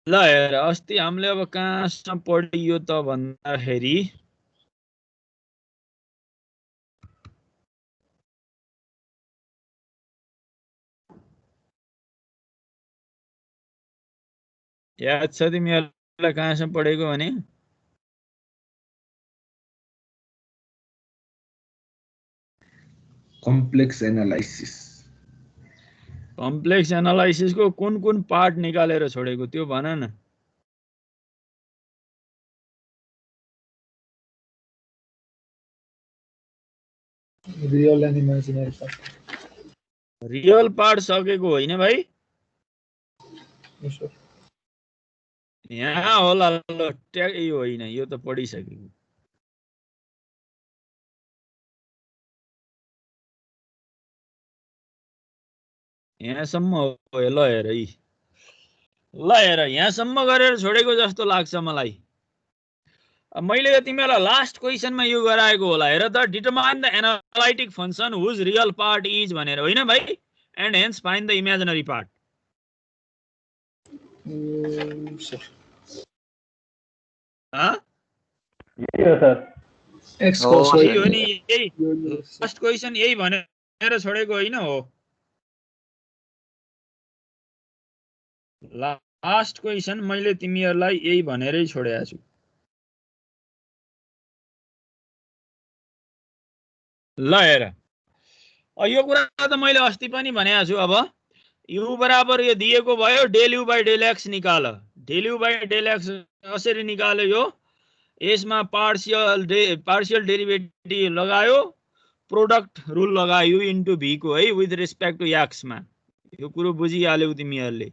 ल हेर अस्ति हामीले अब कहाँसम्म पढियो त भन्दाखेरि याद छ तिमीहरूलाई कहाँसम्म पढेको भने कम्प्लेक्स एनालाइसिस कम्प्लेक्स एनालाइसिसको कुन पार्ट निकालेर छोडेको त्यो भन न real and imaginary part real part सकेको होइन भाइ यहाँ होला ल ट्याग यो होइन यो त पढिसकेको यहाँसम्म हो ल हेर यी ल हेर यहाँसम्म गरेर छोडेको जस्तो लाग्छ मलाई मैले तिमीलाई लास्ट क्वेशनमा यो गराएको होला हेर त determine the analytic function whose real part is भनेर होइन भाइ and hence find the imaginary part यही हो नि यही लास्ट क्वेशन यही भनेर छोडेको होइन हो लास्ट क्वेशन मैले तिमीहरूलाई यही भनेरै छोडेको छु ल हेर यो कुरा त मैले अस्ति पनि भनेको छु अब u बराबर यो दिएको भयो del u by del x निकाल del u by del x कसरी निकाल्यो यो यसमा पार्शियल डेरिभेटिभ लगायो प्रोडक्ट रुल लगायो इन्टु v को है विथ रेस्पेक्ट टु x मा यो कुरो बुझिहाल्यौ तिमीहरूले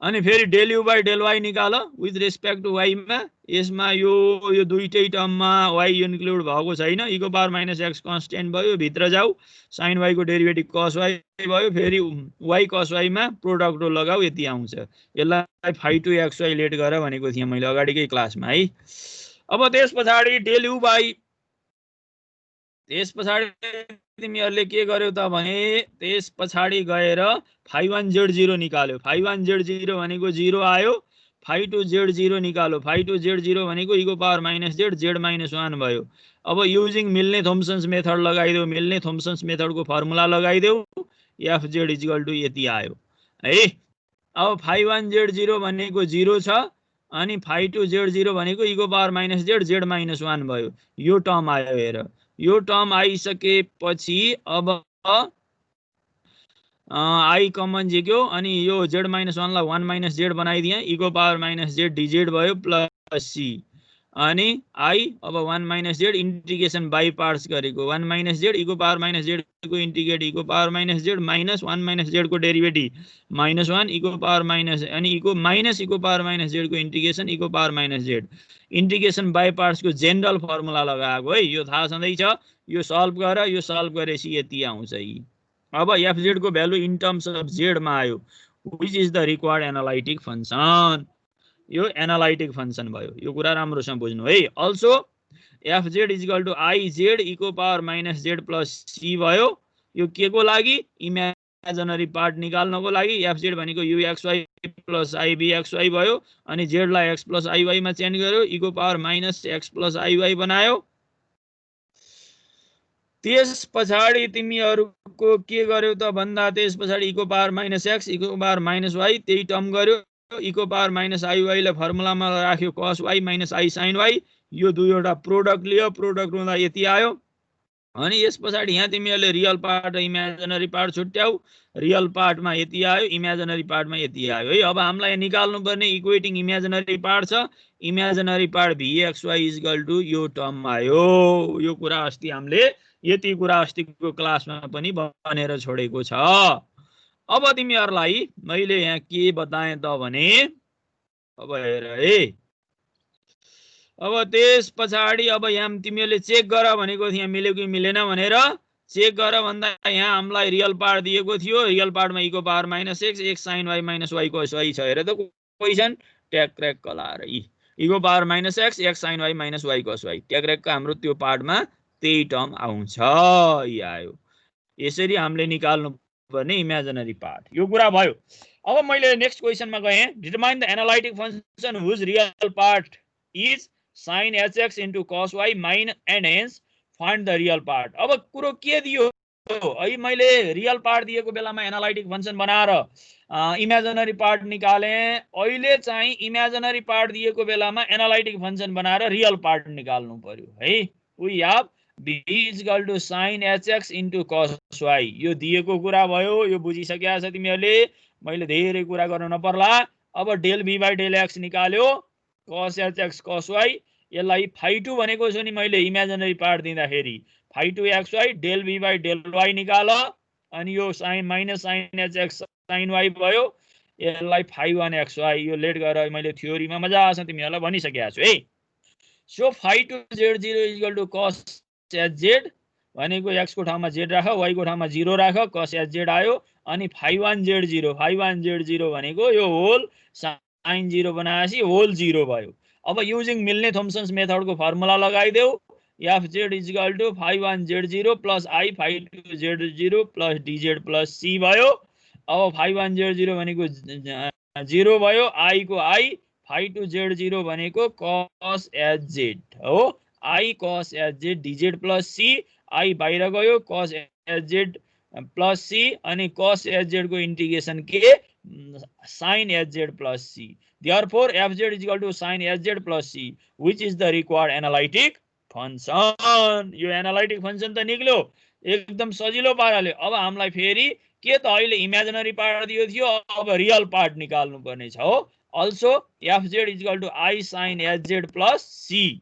अनि फेरि del u by del y निकाल विथ रेस्पेक्ट टु y मा यसमा यो दुईटै टर्ममा y इन्क्लुड भएको छैन e को पावर माइनस x कन्स्टेन्ट भयो भित्र जाऊ sin y को डेरिभेटिभ cos y भयो फेरि y cos y मा प्रोडक्ट रुल लगाऊ यति आउँछ यसलाई फाइ टु xy लेट गर भनेको थिएँ मैले अगाडिकै क्लासमा है अब त्यसपछि डेल u बाई तिमीहरूले के गर्यौ त भने त्यसपछि गएर फाइ 1 z0 निकाल्यो फाइ 1 z0 भनेको 0 आयो फाइ 2 z0 निकाल्यो फाइ 2 z0 भनेको e को power minus z z minus 1 भयो अब युजिङ मिल्ने थोम्सन्स मेथड लगाइदेऊ मिल्ने थोम्सन्स मेथडको फर्मुला लगाइदेऊ fz इक्वल टु यति आयो है अब फाइ 1 z0 भनेको 0 छ अनि फाइ 2 z0 भनेको e को power minus z z minus 1 भयो यो टर्म आयो हेर यो टर्म आइसकेपछि अब आई कमन झिक्यो अनि यो z माइनस 1 लाई 1 माइनस z बनाइदिएँ e को पावर माइनस z dz भयो प्लस c अनि आई अब 1 minus z integration by parts गरेको 1 माइनस z e को पावर माइनस z को इंटीग्रेट e को power minus z minus 1 minus z को डेरिभेटिभ माइनस 1 e को पावर माइनस अनि e को माइनस e को पावर माइनस z को इंटीग्रेशन e को power minus z integration by parts को जेनरल फर्मुला लगाएको है यो थाहा छँदैछ यो सल्भ गरेपछि यति आउँछ अब fz को value in terms of z मा आयो which is the required analytic function यो एनालाइटिक फंक्शन भयो यो कुरा राम्रोसँग बुझ्नु है also fz equal to iz e को power minus z plus c भयो यो के को लागि इमेजिनरी पार्ट निकाल्नको लागि fz भनेको uxy प्लस ibxy भयो अनि z लाई x प्लस iy मा चेन्ज गर्यो e को power minus x plus iy बनायो त्यसपछि तिमीहरुको के गर्यौ त भन्दा त्यसपछि e को पावर माइनस x e को पावर माइनस y त्यही टर्म गर्यो e को पावर माइनस iy लाई फर्मुलामा राख्यो cos y minus i sin y यो दुईवटा प्रोडक्ट लियो प्रोडक्ट हुँदा यति आयो अनि यसपछि यहाँ तिमीहरुले रियल पार्ट र इमेजिनरी पार्ट छुट्याउ रियल पार्टमा यति आयो इमेजिनरी पार्टमा यति आयो है अब हामीलाई निकाल्नु पर्ने इक्वेटिङ इमेजिनरी पार्ट छ imaginary part vxy equal to यो टर्म आयो यो कुरा अस्ति हामीले यति कुरा अस्तिको क्लासमा पनि भनेर छोडेको छ अब तिमीहरुलाई मैले यहाँ के बताएँ त भने अब हेर है अब त्यसपछि अब यहाँ तिमीले चेक गर भनेको थियो मिल्यो कि मिलेन भनेर चेक गर भन्दा यहाँ हामीलाई रियल पार्ट दिएको थियो रियल पार्टमा e को power minus x x sin y minus y cos y छ हेर त क्वेशन ट्याक ट्र्याक कलाएर e को power minus x x sin y minus y cos y ट्याक ट्र्याकको हाम्रो त्यो पार्टमा त्यही टर्म आउँछ यो आयो यसरी हामीले निकाल्नु पर्ने इमेजिनरी पार्ट यो कुरा भयो अब मैले नेक्स्ट क्वेसनमा गएँ, determine the analytic function whose real part is sin hx into cos y mine and hence find the real part. अब कुरो के दियो है, मैले रियल पार्ट दिएको बेलामा एनालाइटिक फंक्शन बनाएर इमेजिनरी पार्ट निकाले। अहिले चाहिँ इमेजिनरी पार्ट दिएको बेलामा एनालाइटिक फंक्शन बनाएर रियल पार्ट निकाल्नु पर्यो है। We have b is equal to sin hx into cos y। यो दिएको कुरा भयो, यो बुझिसकेका छ तिमीहरूले, मैले धेरै कुरा गर्न नपर्ला। अब del b by del x निकाल्यो, cos hx cos y, यसलाई phi2 भनेको छु नि मैले इमेजिनरी पार्ट दिँदाखेरि, phi2 xy del b by del y निकाल, अनि यो sin minus sin hx sin y भयो, यसलाई phi1 xy, यो लेट गरेर मैले थ्योरीमा मजासँग तिमीहरूलाई भनिसकेका छु है। So phi2 z0 is equal to cos hz भनेको x को ठाउँमा z राख, y को ठाउँमा 0 राख, cos hz आयो, अनि phi1 z0 भनेको यो होल sin 0 बनाएपछि होल 0 भयो। अब युजिङ मिल्ने थोम्सन्स मेथडको formula लगाइदेऊ, fz is equal to phi1 z0 plus I phi2 z0 plus dz plus c भयो। अब phi1 z0 भनेको 0 भयो, I को I, phi2 z0 भनेको cos hz हो, I cos hz dz plus c, I बाहिर गयो, cos hz plus c, अनि cos hz को इंटीग्रेशन के sin hz plus c। Therefore fz is equal to sin hz plus c, which is the required analytic function। यो analytic function त निक्ल्यो एकदम सजिलो पाराले। अब हामीलाई फेरि के त अहिले इमेजिनरी पार्ट दियो थियो, अब रियल पार्ट निकाल्नु पर्ने छ हो। Also fz is equal to I sin hz plus c,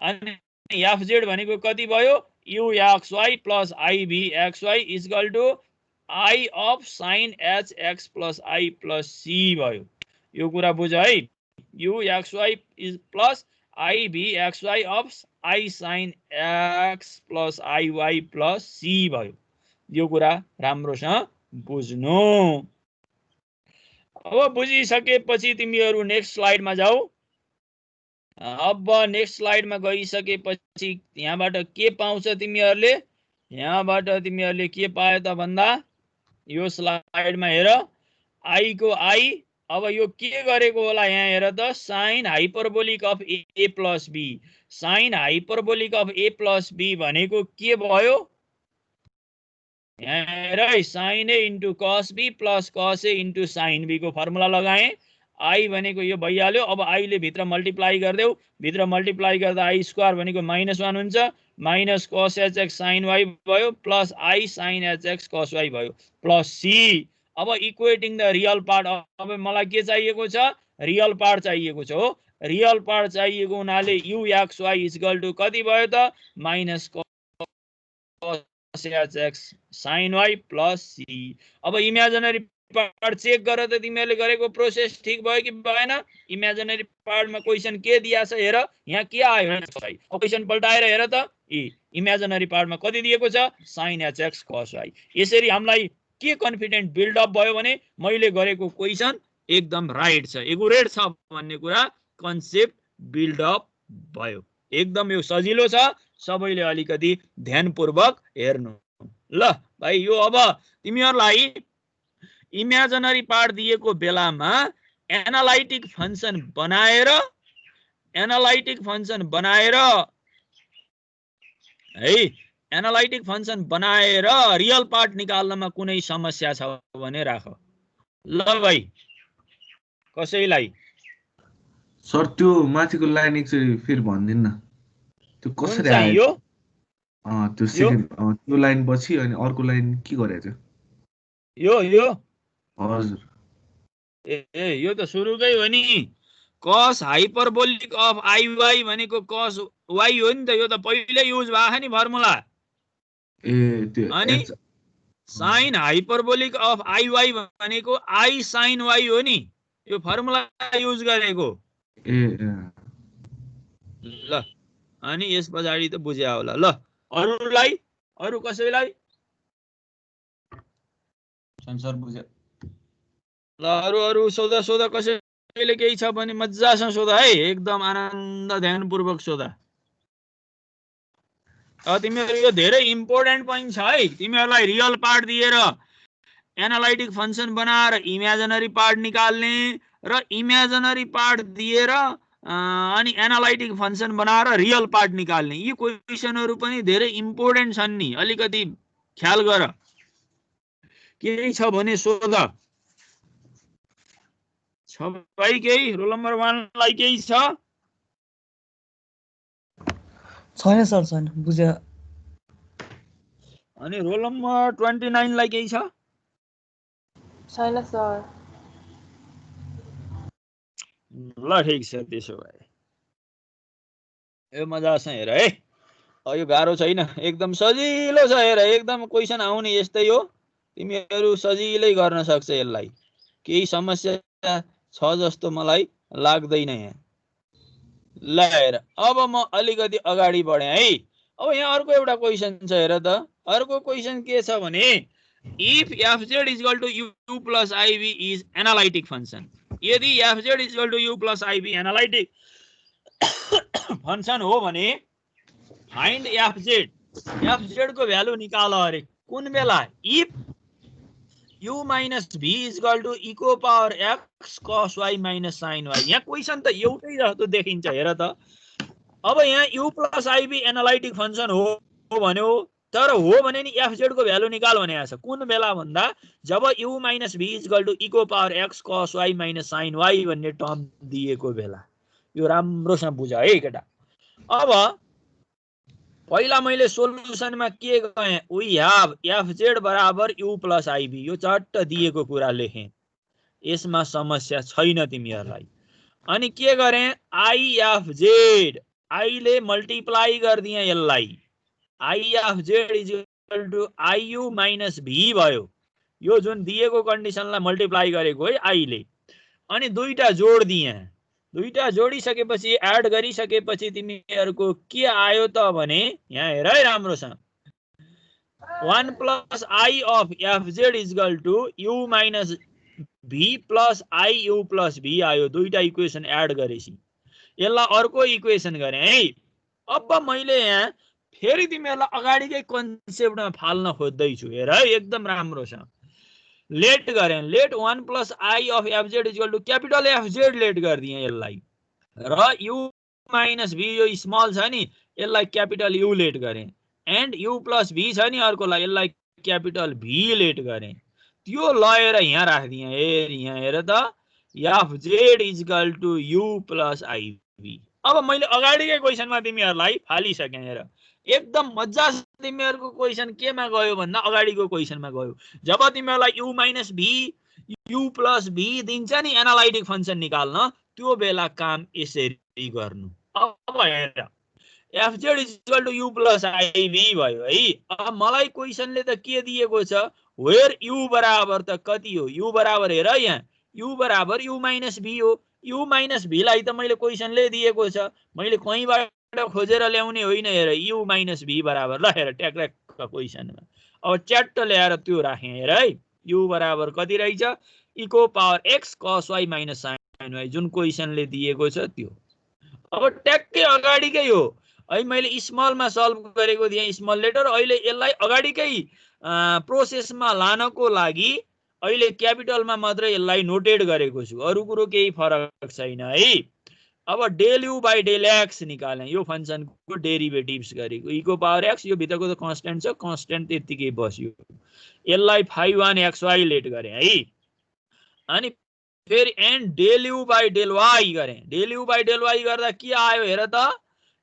अनि fz भनेको कति भयो, uxy plus ibxy is equal to I of sin hx plus I plus c भयो। यो कुरा बुझ है, uxy is plus ibxy of I sin x plus iy plus c भयो। यो कुरा राम्रोसँग बुझ्नु। अब बुझिसकेपछि तिमीहरू नेक्स्ट स्लाइडमा जाऊ। अब नेक्स्ट स्लाइडमा गइसकेपछि यहाँबाट के पाउँछ तिमीहरूले, यहाँबाट तिमीहरूले के पायो त भन्दा, यो स्लाइडमा हेर, आई को आई, अब यो के गरेको होला यहाँ हेर त, sine hyperbolic of A plus B. Sine hyperbolic of A plus B भनेको के भयो, यहाँ हेर है, sine A into cos B plus cos A into sine B को फर्मुला लगाएँ। आई भनेको यो भइहाल्यो, अब आईले भित्र मल्टिप्लाई गरिदेऊ, भित्र मल्टिप्लाई गर्दा आई स्क्वायर भनेको -1 हुन्छ, minus cos hx sine y भयो, plus i sine hx cos y भयो, प्लस सी। अब इक्वेटिङ द रियल पार्ट, अब मलाई के चाहिएको छ, रियल पार्ट चाहिएको छ हो। रियल पार्ट चाहिएको हुनाले uxy इज इक्वल टु कति भयो त, minus cos hx sine y plus c. अब इमेजिनरी पार्ट चेक गर त तिमीहरूले गरेको प्रोसेस ठीक भयो कि भएन। इमेजिनरी पार्टमा क्वेसन के दिया छ हेर, यहाँ के आयो भाइ, क्वेसन पल्टाएर हेर त, इमेजिनरी पार्टमा कति दिएको छ, साइन एचएक्स कस वाई। यसरी हामीलाई के कन्फिडेन्ट बिल्डअप भयो भने मैले गरेको क्वेसन एकदम राइट छ, एकुरेट छ भन्ने कुरा कन्सेप्ट बिल्डअप भयो। एकदम यो सजिलो छ, सबैले अलिकति ध्यानपूर्वक हेर्नु ल भाइ। यो अब तिमीहरूलाई इमेजिनरी पार्ट दिएको बेलामा एनालाइटिक फंक्शन बनाएर है, एनालाइटिक फंक्शन बनाएर रियल पार्ट निकाल्नमा कुनै समस्या छ भने राख ल भाइ। कसैलाई सर त्यो माथिको लाइन एकचोटि फेरि भनिदिनु न, त्यो कसरी आयो त्यो सेकेन्ड त्यो लाइन पछि अनि अर्को लाइन के गरेछ यो हजुर यो त सुरुकै हो नि, कस हाइपरबोलिक अफ आईवाई भनेको कस वाई हो नि त, यो त पहिले युज भएको नि फर्मुला। अनि साइन हाइपरबोलिक अफ आईवाई भनेको आई साइन वाई हो नि, यो फर्मुला युज गरेको ल। अनि यस पछाडि त बुझ्या होला ल। अरूलाई, अरू कसैलाई संसार बुझ्या ल, अरू सोधा कसैले केही छ भने मजासँग सोधा है, एकदम आनन्द ध्यानपूर्वक सोधा। तिमीहरू यो धेरै इम्पोर्टेन्ट पोइन्ट छ है, तिमीहरूलाई रियल पार्ट दिएर एनालाइटिक फंक्सन बनाएर इमेजिनरी पार्ट निकाल्ने र इमेजिनरी पार्ट दिएर अनि एनालाइटिक फंक्सन बनाएर रियल पार्ट निकाल्ने। यी क्वेशनहरु पनि धेरै इम्पोर्टेन्ट छन् नि, अलिकति ख्याल गर। केही छ भने सोध। छ भाइ केही? रोल नम्बर 1 लाई केही छ? छैन सर, छैन, बुझे। अनि रोल नम्बर 29 लाई केही छ? छैन सर। ल ठीक छ, त्यसो भए यो मजा छ हेर है। यो गाह्रो छैन, एकदम सजिलो छ हेर, एकदम क्वेशन आउने यस्तै हो, तिमीहरू सजिलै गर्न सक्छ यसलाई, केही समस्या छ जस्तो मलाई लाग्दैन यहाँ। ल हेर, अब म अलिकति अगाडि बढे है। अब यहाँ अर्को एउटा क्वेशन छ हेर त। अर्को क्वेशन के छ भने if fz equal to u plus iv is analytic function, यदि fz equal to u plus iv analytic function हो भने फाइन्ड fz को भ्यालु निकाल अरे। कुन बेला? If u minus v equal to e को power x cos y minus sin y। यहाँ क्वेशन त एउटै जस्तो देखिन्छ हेर त। अब यहाँ u plus iv analytic function हो भन्यो, तर हो भने नि fz को भ्यालु निकाल भनेको छ। कुन बेला भन्दा जब u minus v equal to e को power x cos y minus sin y भन्ने टर्म दिएको बेला। यो राम्रोसँग बुझ है केटा। अब पहिला मैले सोलुसनमा के गए, वी हैव fz बराबर u प्लस iv, यो चट्ट दिएको कुरा लेखेँ, यसमा समस्या छैन तिमीहरूलाई। अनि के गरे, ifz, i ले मल्टिप्लाई गर्दिए यसलाई, ifz equal to iu minus v भयो। यो जुन दिएको कन्डिसनलाई मल्टिप्लाई गरेको है i ले। अनि दुईटा जोड दिए, दुईटा जोडिसकेपछि एड गरिसकेपछि तिमीहरूको के आयो त भने यहाँ हेर है राम्रोसँग, 1 plus i of fz equal to u minus v plus iu plus v आयो। दुईटा इक्वेसन एड गरेपछि यसलाई अर्को इक्वेसन गरे है। अब मैले यहाँ फेरि तिमीहरूलाई अगाडिकै कन्सेप्टमा फाल्न खोज्दैछु हेर है, एकदम राम्रोसँग लेट गरें। Let 1 plus i of fz equal to capital fz let गरिदिएँ यसलाई, र u माइनस v यो स्मल छ नि यसलाई क्यापिटल u लेट गरें, एन्ड u प्लस v छ नि अर्कोलाई, यसलाई क्यापिटल v लेट गरें। त्यो लगेर यहाँ राखिदिएँ। यहाँ हेर त, fz equal to u plus iv। अब मैले अगाडिकै क्वेशनमा तिमीहरूलाई फालिसकेँ हेर, एकदम मजा। तिमीहरूको क्वेशन केमा गयो भन्दा अगाडिको क्वेशनमा गयो। जब तिमीहरूलाई u minus v u plus v दिन्छ नि एनालाइटिक फंक्शन निकाल्न, त्यो बेला काम यसरी गर्नु। अब हेर, fz equal to u plus iv भयो है। अब मलाई क्वेशनले त के दिएको छ, वेयर u बराबर त कति हो, u बराबर हेर यहाँ, u बराबर u माइनस v हो। u माइनस v लाई त मैले क्वेशनले दिएको छ, मैले कहीँबाट खोजेर ल्याउने होइन। हेर u माइनस v बराबर, ल हेर ट्याक क्वेशनमा अब च्याट्ट ल्याएर त्यो राखेँ हेर है। u बराबर कति रहेछ, e को power x cos y minus sin y, जुन क्वेशनले दिएको छ त्यो। अब ट्याक्कै अगाडिकै हो है, मैले स्मलमा सल्भ गरेको थिएँ स्मल लेटर, अहिले यसलाई अगाडिकै प्रोसेसमा लानको लागि अहिले क्यापिटलमा मात्र यसलाई नोटेड गरेको छु, अरु कुरो केही फरक छैन है। अब del u by del x निकालें, यो फंक्शनको डेरिभेटिभ्स गरेको, e को पावर x, यो भित्रको त कन्स्टेन्ट छ, कन्स्टेन्ट त्यतिकै बस्यो। यसलाई phi 1 xy लेट गरें है। अनि फेरि and del u by del y गरें। Del u by del y गर्दा के आयो हेर त,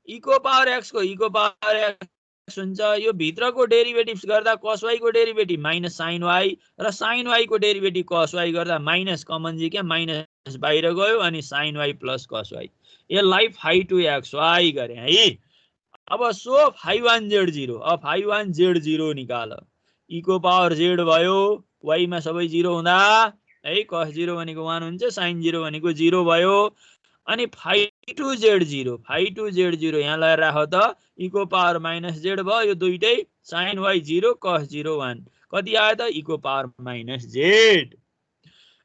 e को पावर x को e को पावर x हुन्छ, यो भित्रको डेरिभेटिभ्स गर्दा cos y को डेरिभेटिभ माइनस sin y, र sin y को डेरिभेटिभ cos y गर्दा माइनस कमन जी क्या, माइनस बाहिर गयो, अनि sin y plus cos y, यसलाई phi 2 xy गरे है। अब सो phi 1 z0, अब phi 1 z0 निकाल, e को पावर z भयो, y मा सबै 0 हुँदा है, cos 0 भनेको 1 हुन्छ, sin 0 भनेको 0 भयो। अनि phi 2 z0, phi 2 z0 यहाँ लगाएर राख त, e को पावर माइनस z भयो, यो दुईटै sin y 0 cos 0 1, कति आयो त, e को पावर माइनस z।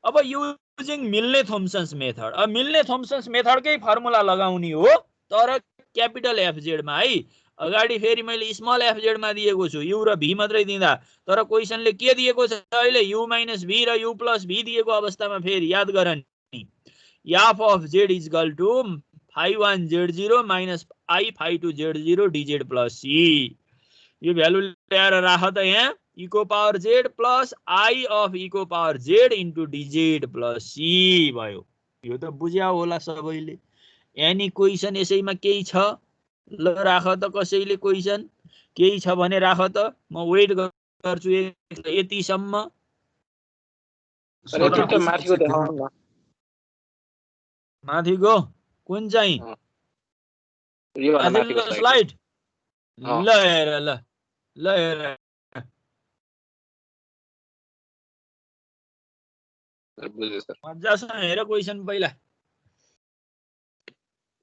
अब युजिङ मिल्ने थोम्सन्स मेथड, अब मिल्ने थोम्सन्स मेथडकै फर्मुला लगाउने हो, तर क्यापिटल fz मा है। अगाडि फेरि मैले स्मल एफजेड मा दिएको छु यु र भी मात्रै दिँदा तर क्वेशनले के दिएको छ अहिले यु माइनस भी र यु प्लस भी दिएको अवस्थामा फेरि याद गर नि f of z is equal to phi1 z0 minus i phi2 z0 dz plus c यो भ्यालु ल्याएर राख त यहाँ e को power z plus i of e को power z into dz plus c भयो यो त बुझ्या होला सबैले एनी क्वेशन यसैमा केही छ ल राख त कसैले क्वेशन केही छ भने राख त म वेट गर्छु यतिसम्म माथिको कुन चाहिँ स्लाइड ल हेर ल हेर मजासँग हेर क्वेशन पहिला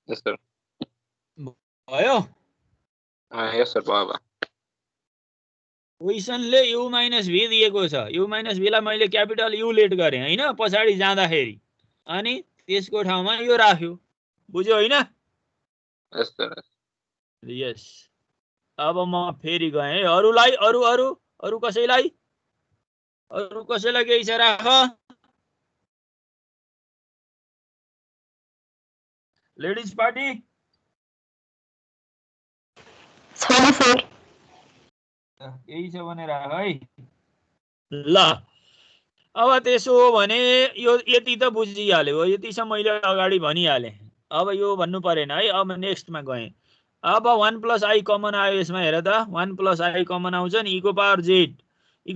यस सर भयो यस सर भयो क्वेशनले यु माइनस भी दिएको छ यु माइनस भीलाई मैले क्यापिटल यु लेट गरेँ हैन पछाडि जाँदाखेरि अनि त्यसको ठाउँमा यो राख्यो बुझ्यो हैन यस सर यस अब म फेरि गएँ अरुलाई अरु कसैलाई केही छ राख लेडिज पार्टी छैन सर यही छ भने राख है ल अब त्यसो हो भने यो यति त बुझिहाल्यो यतिसम्म मैले अगाडि भनिहालेँ अब यो भन्नु परेन है अब नेक्स्टमा गएँ अब 1 प्लस आई कमन आयो यसमा हेर त 1 प्लस आई कमन आउँछ नि e को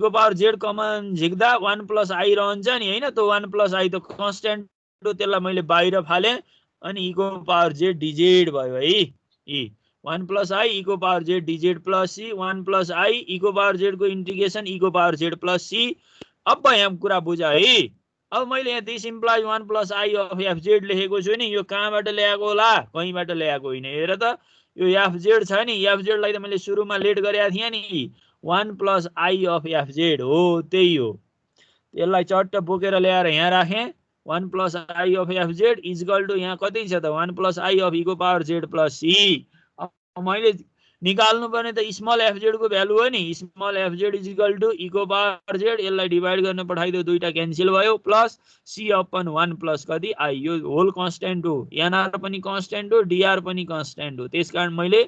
पावर z कमन झिक्दा 1 प्लस आई रहन्छ नि हैन त्यो 1 प्लस आई त कन्स्ट्यान्ट हो त्यसलाई मैले बाहिर फालेँ अनि e को पावर z dz भयो है e 1 प्लस आई e को power z dz plus c 1 plus I e को पावर z को इंटीग्रेशन e को पावर z प्लस c अब यहाँ कुरा बुझ है अब मैले यहाँ this implies 1 plus i of fz लेखेको छु नि यो कहाँबाट ल्याएको होला कहीँबाट ल्याएको होइन हेर त यो fz छ नि fz लाई त मैले सुरुमा लेट गरेको थिएँ नि 1 प्लस आई अफ fz हो त्यही हो त्यसलाई चट्ट बोकेर ल्याएर यहाँ राखेँ 1 plus i of fz is equal to यहाँ कति छ त 1 प्लस आई अफ e को पावर z प्लस c मैले निकाल्नु पर्ने त स्मल एफजेड को भ्यालु हो नि small f z is equal to e को पावर z यसलाई डिवाइड गर्न पठाइदियो दुईटा क्यान्सल भयो प्लस c अपन 1 प्लस कति आई यो होल कन्स्ट्यान्ट हो nr पनि कन्स्ट्यान्ट हो dr पनि कन्स्ट्यान्ट हो त्यसकारण मैले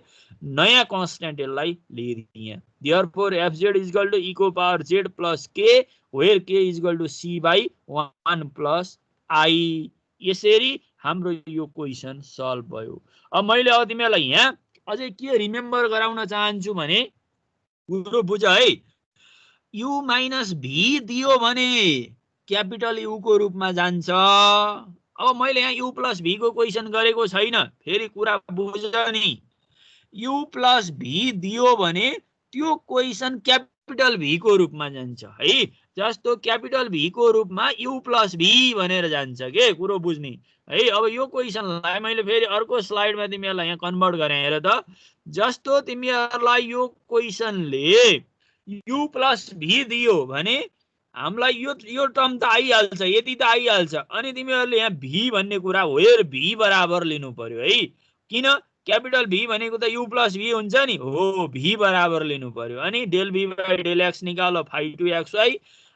नयाँ कन्स्ट्यान्ट यसलाई लिइदिएँ therefore fz is equal to e को power z plus k where k is equal to c by 1 plus i यसरी हाम्रो यो क्वेशन सल्भ भयो अब मैले अब तिमीलाई यहाँ अझै के रिमेम्बर गराउन चाहन्छु भने कुरो बुझ है यु माइनस भी दियो भने क्यापिटल यु को रूपमा जान्छ अब मैले यहाँ यु प्लस भी को क्वेशन गरेको छैन फेरि कुरा बुझ नि यु प्लस भी दियो भने त्यो क्वेशन क्यापिटल भी को रूपमा जान्छ है जस्तो क्यापिटल भी को रूपमा यु प्लस भी भनेर जान्छ के कुरो बुझ्नी है अब यो क्वेशनलाई मैले फेरि अर्को स्लाइडमा तिमीहरूलाई यहाँ कन्भर्ट गरेँ हेर त जस्तो तिमीहरूलाई यो क्वेशनले यु प्लस भी दियो भने हामीलाई यो टर्म त आइहाल्छ यति त आइहाल्छ अनि तिमीहरूले यहाँ भी भन्ने कुरा वेयर भी बराबर लिनु पर्यो है किन क्यापिटल भी भनेको त यु प्लस भी हुन्छ नि हो भी बराबर लिनु पर्यो अनि del v by del x निकाल phi2 xy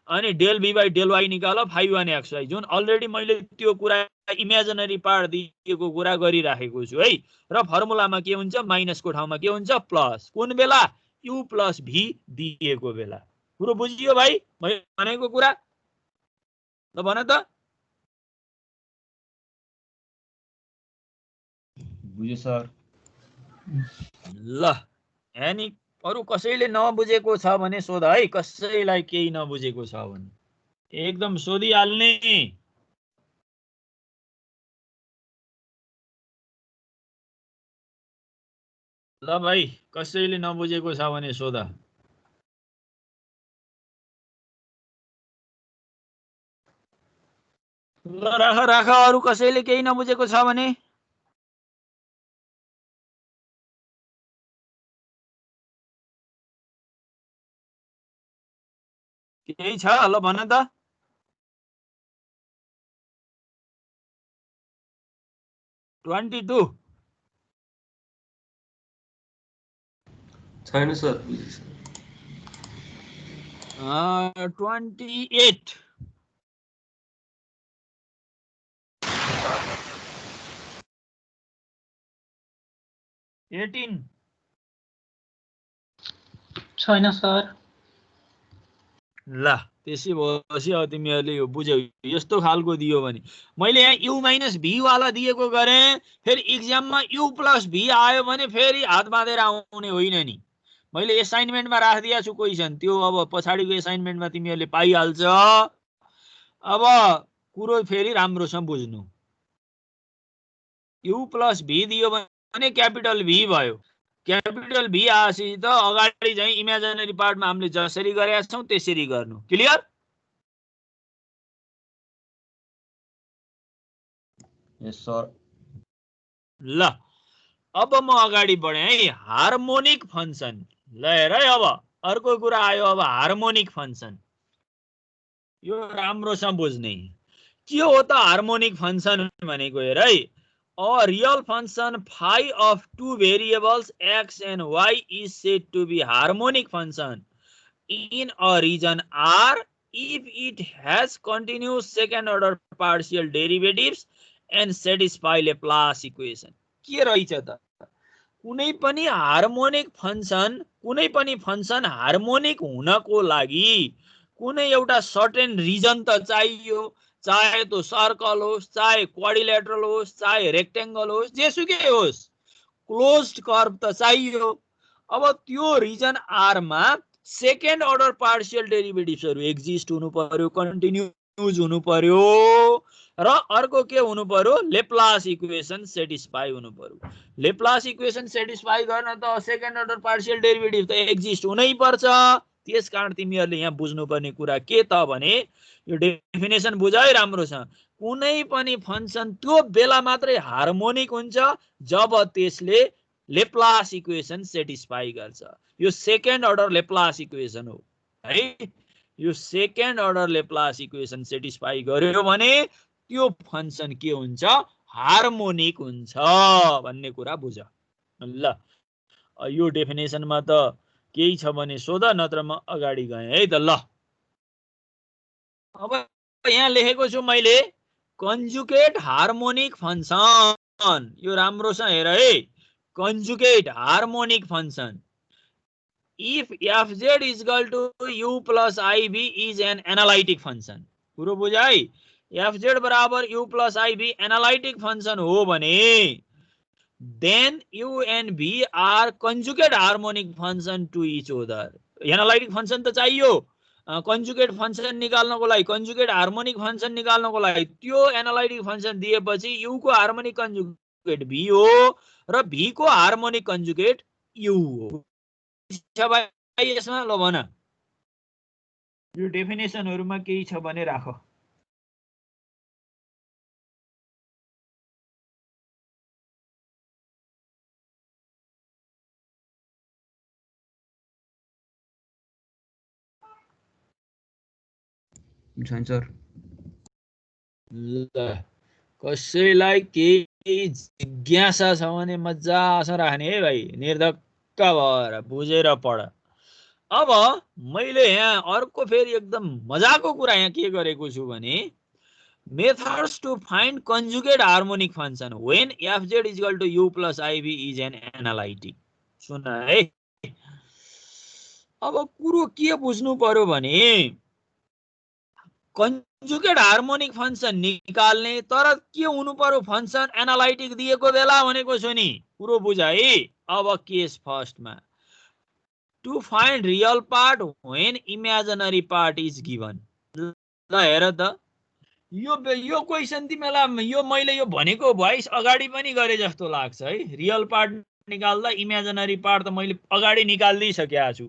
अनि del v by del y निकाल phi1 xy जुन अलरेडी मैले त्यो कुरा इमेजिनरी पार्ट दिएको कुरा गरिराखेको छु है र फर्मुलामा के हुन्छ माइनसको ठाउँमा के हुन्छ प्लस कुन बेला यु प्लस भी दिएको बेला कुरो बुझियो भाइ मैले भनेको कुरा ल भन त बुझ्यो सर ल एनी अरु कसैले नबुझेको छ भने सोध है कसैलाई केही नबुझेको छ भने एकदम सोधिहाल्ने ल भाइ कसैले नबुझेको छ भने सोध ल राख अरु कसैले केही नबुझेको छ भने केही छ ल भन त छैन सर 28 18 छैन सर ल त्यसै भएपछि अब तिमीहरूले यो बुझ्यौ यस्तो खालको दियो भने मैले यहाँ u माइनस v वाला दिएको गरेँ फेरि इक्जाममा u प्लस v आयो भने फेरि हात बाँधेर आउने होइन नि मैले असाइनमेन्टमा राखिदिएको छु क्वेसन त्यो अब पछाडिको असाइनमेन्टमा तिमीहरूले पाइहाल्छ अब कुरो फेरि राम्रोसँग बुझ्नु u प्लस v दियो भने क्यापिटल v भयो क्यापिटल भी आएपछि त अगाडि चाहिँ इमेजिनरी पार्टमा हामीले जसरी गरेका छौं त्यसरी गर्नु क्लियर यस सर ल अब म अगाडि बढे है हार्मोनिक फंक्सन ल हेर है अब अर्को कुरा आयो अब हार्मोनिक फंक्सन यो राम्रोसँग बुझ्ने के हो त हार्मोनिक फंक्सन भनेको हेर है A real function phi of two variables x and y is said to be harmonic function in a region R if it has continuous second order partial derivatives and satisfy Laplace equation. के रहेछ त कुनै पनि harmonic function harmonic हुनको लागि कुनै एउटा certain reason त चाहियो चाहे तो सर्कल होस् चाहे क्वाड्रिलेटरल होस् चाहे रेक्टेंगल होस् जेसुकै होस् क्लोज्ड कर्व त चाहियो अब त्यो रिजन आर मा सेकेन्ड अर्डर पार्शियल डेरिभेटिभ्सहरु एक्जिस्ट हुनु पर्यो कन्टिन्युज हुनु पर्यो र अर्को के हुनु पर्यो लेप्लास इक्वेसन सेटिस्फाई हुनु पर्यो लेप्लास इक्वेसन सेटिस्फाई गर्न त सेकेन्ड अर्डर पार्शियल डेरिभेटिभ त एक्जिस्ट हुनै पर्छ त्यसकारण तिमीहरुले यहाँ बुझ्नुपर्ने कुरा के त भने यो डेफिनेसन बुझ है राम्रोसँग कुनै पनि फंक्सन त्यो बेला मात्रै हार्मोनिक हुन्छ जब त्यसले लेप्लास इक्वेसन सेटिस्फाई गर्छ यो सेकेन्ड अर्डर लेप्लास इक्वेसन हो है यो second order Laplace equation satisfy गर्यो भने त्यो फंक्सन के हुन्छ हार्मोनिक हुन्छ भन्ने कुरा बुझ ल यो डेफिनेसनमा त केही छ भने सोध नत्र म अगाडि गए है त ल अब यहाँ लेखेको छु मैले कन्जुगेट हार्मोनिक फंक्सन यो राम्रोसँग हेर है conjugate harmonic function if fz is equal to u plus iv is an analytic function कुरो बुझाइ fz बराबर u plus iv analytic function हो भने then u and v are conjugate harmonic function to each other analytic function त चाहियो conjugate function निकाल्नको लागि conjugate harmonic function निकाल्नको लागि त्यो एनालाइटिक फंक्सन दिएपछि u को हार्मोनिक कन्जुगेट v हो र v को हार्मोनिक कन्जुगेट u हो भाइ यसमा ल भन यो डेफिनेसनहरुमा केही छ भने राख छैन सर ल कसैलाई केही जिज्ञासा छ भने मज्जासँग राख्ने है भाइ निर्धक्क भएर बुझेर पढ अब मैले यहाँ अर्को फेरि एकदम मजाको कुरा यहाँ के गरेको छु भने methods to find conjugate harmonic function when fz is equal to u plus iv is an analytic सुन है अब कुरो के बुझ्नु पर्यो भने कन्जुगेट हार्मोनिक फंक्सन निकाल्ने तर के हुनु पर्यो फंक्सन एनालाइटिक दिएको बेला भनेको छु नि कुरो बुझ है अब केस फर्स्टमा to find real part when imaginary part is given ल हेर त यो क्वेशन तिमीलाई यो मैले यो भनेको भोइस अगाडि पनि गरे जस्तो लाग्छ है रियल पार्ट निकाल्दा इमेजिनरी पार्ट त मैले अगाडि निकाल्दै सकेको छु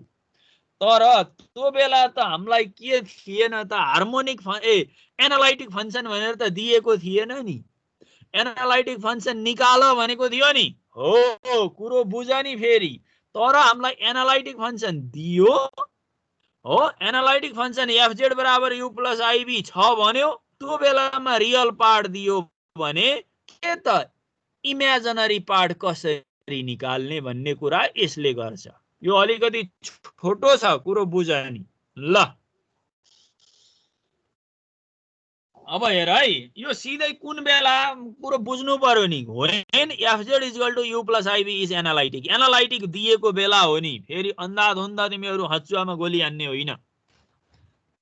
तर त्यो बेला त हामीलाई के थिएन त हार्मोनिक एनालाइटिक फंक्सन भनेर त दिएको थिएन नि एनालाइटिक फंक्सन निकाल भनेको थियो नि हो कुरो बुझ नि फेरि तर हामीलाई एनालाइटिक फंक्सन दियो हो एनालाइटिक फंक्सन fz बराबर u plus iv छ भन्यो त्यो बेलामा रियल पार्ट दियो भने के त इमेजिनरी पार्ट कसरी निकाल्ने भन्ने कुरा यसले गर्छ यो अलिकति छोटो छ कुरो बुझ नि ल अब हेर है यो सिधै कुन बेला कुरो बुझ्नु पर्यो नि when fz equal to u plus ib is analytic दिएको बेला हो नि फेरि अन्धाधुन्दा तिमीहरू हचुवामा गोली हान्ने होइन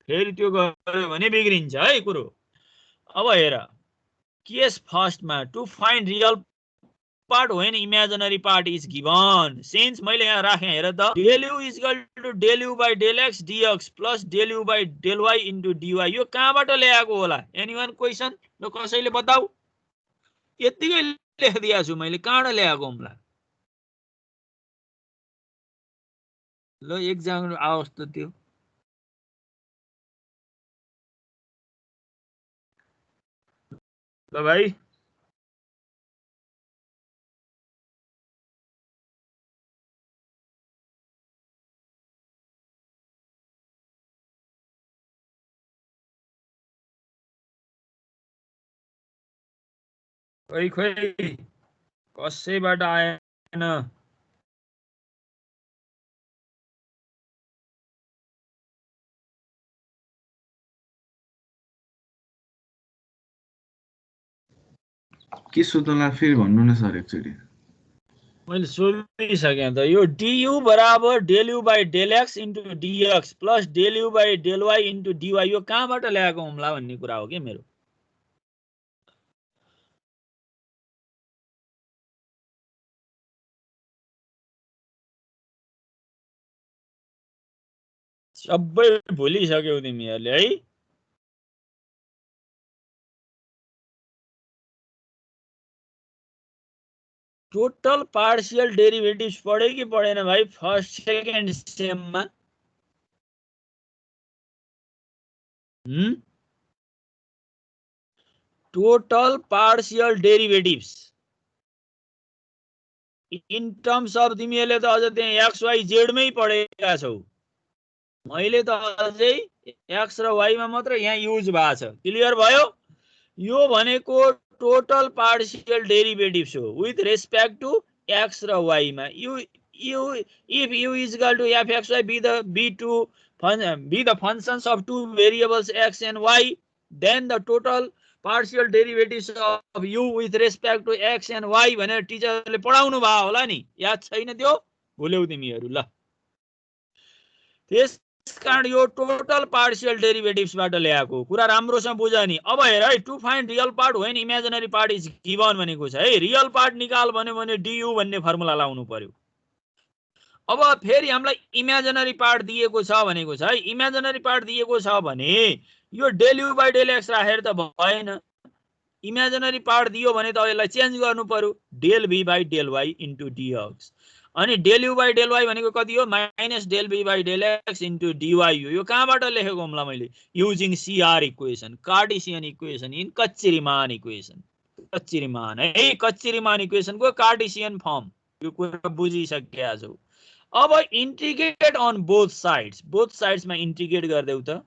फेरि त्यो गर्यो भने बिग्रिन्छ है कुरो अब हेर केस फर्स्टमा to find real part when imaginary part is given since मैले यहाँ राखेँ हेर त del u is equal to del u by del x dx plus del u by del y into dy यो कहाँबाट ल्याएको होला एनीवन क्वेशन ल कसैले बताऊ यतिकै लेखिदिएको छु मैले कहाँबाट ल्याएको होला ल एक्जाम आओस् त त्यो ल भाइ खोइ कसैबाट आएन के सोध्नुलाई फेरि भन्नु न सर एकचोटि मैले सोधिसकेँ त यो du बराबर del u by del x into dx plus del u by del y into dy यो कहाँबाट ल्याएको हुम्ला भन्ने कुरा हो के मेरो सबै भुलिसक्यौ तिमीहरूले है टोटल पार्शियल डेरिभेटिभ्स पढ्यो कि पढेन भाइ फर्स्ट सेकेन्ड सेममा total partial derivatives in terms of तिमीहरूले त अझ त्यहाँ एक्स वाइ जेडमै पढेका छौ मैले त अझै एक्स र वाइ मा मात्र यहाँ युज भएको छ क्लियर भयो यो भनेको टोटल पार्शियल डेरिभेटिभ्स हो विथ रेस्पेक्ट टु एक्स र वाइ मा if u is equal to fxy be the functions of two variables x and y then the total partial derivatives of u with respect to x and y भनेर टिचरले पढाउनु भयो होला नि याद छैन त्यो भुल्यौ तिमीहरू ल त्यसकारण यो टोटल पार्शियल डेरिभेटिभ्स बाट ल्याएको कुरा राम्रोसँग बुझ नि अब हेर है to find real part when imaginary part is given भनेको छ है रियल पार्ट निकाल भन्यो भने du भन्ने फर्मुला लाउनु पर्यो अब फेरि हामीलाई इमेजिनरी पार्ट दिएको छ भनेको छ है इमेजिनरी पार्ट दिएको छ भने यो del u by del x राखेर त भएन इमेजिनरी पार्ट दियो भने त यसलाई चेन्ज गर्नु पर्यो del v by del y into dx अनि del u by del y भनेको कति हो minus del v by del x into dy हो यो कहाँबाट लेखेको हुम्ला मैले using CR equation Cartesian equation in कच्ची रीमान इक्वेसन है कच्ची रीमान इक्वेसनको कार्टेशियन फर्म यो कुरा बुझिसकेका छौ अब इंटीग्रेट अन बोथ साइड्स मा इंटीग्रेट गर्देऊ त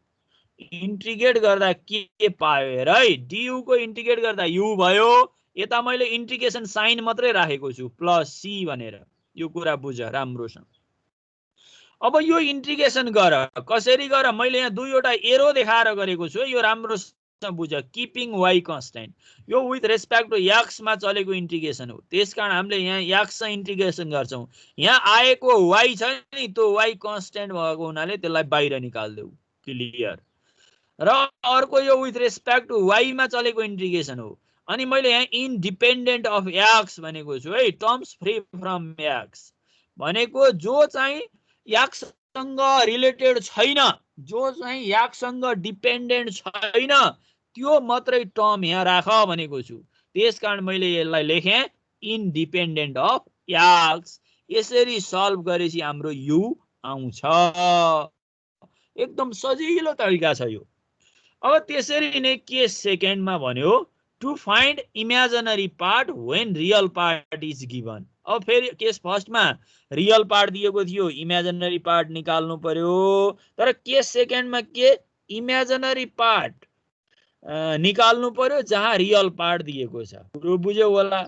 इंटीग्रेट गर्दा के पायो हेर है du को इंटीग्रेट गर्दा u भयो यता मैले इंटीग्रेसन साइन मात्रै राखेको छु प्लस c भनेर यो कुरा बुझ राम्रोसँग अब यो इंटीग्रेसन गर कसरी गर मैले यहाँ दुईवटा एरो देखाएर गरेको छु यो राम्रोसँग बुझ कीपिङ y कन्स्टेन्ट यो विथ रेस्पेक्ट टु x मा चलेको इंटीग्रेसन हो त्यसकारण हामीले यहाँ x सँग इंटीग्रेसन गर्छौं यहाँ आएको y छ नि त्यो y कन्स्टेन्ट भएको हुनाले त्यसलाई बाहिर निकाल्देऊ क्लियर र अर्को यो विथ रेस्पेक्ट टु y मा चलेको इंटीग्रेसन हो अनि मैले यहाँ इन्डिपेन्डेन्ट अफ x भनेको छु है टर्म्स फ्री फ्रम x भनेको जो चाहिँ x सँग रिलेटेड छैन जो चाहिँ x सँग डिपेन्डेन्ट छैन त्यो मात्रै टर्म यहाँ राख भनेको छु त्यसकारण मैले यसलाई लेखे इन्डिपेन्डेन्ट अफ x यसरी सल्भ गरेपछि हाम्रो u आउँछ एकदम सजिलो तरिका छ यो अब त्यसरी नै केस सेकेन्डमा भन्यो to find imaginary part when real part is given अब फेरि केस फर्स्टमा रियल पार्ट दिएको थियो इमेजिनरी पार्ट निकाल्नु पर्यो तर केस सेकेन्डमा के इमेजिनरी पार्ट निकाल्नु पर्यो जहाँ रियल पार्ट दिएको छ कुरो बुझ्यौ होला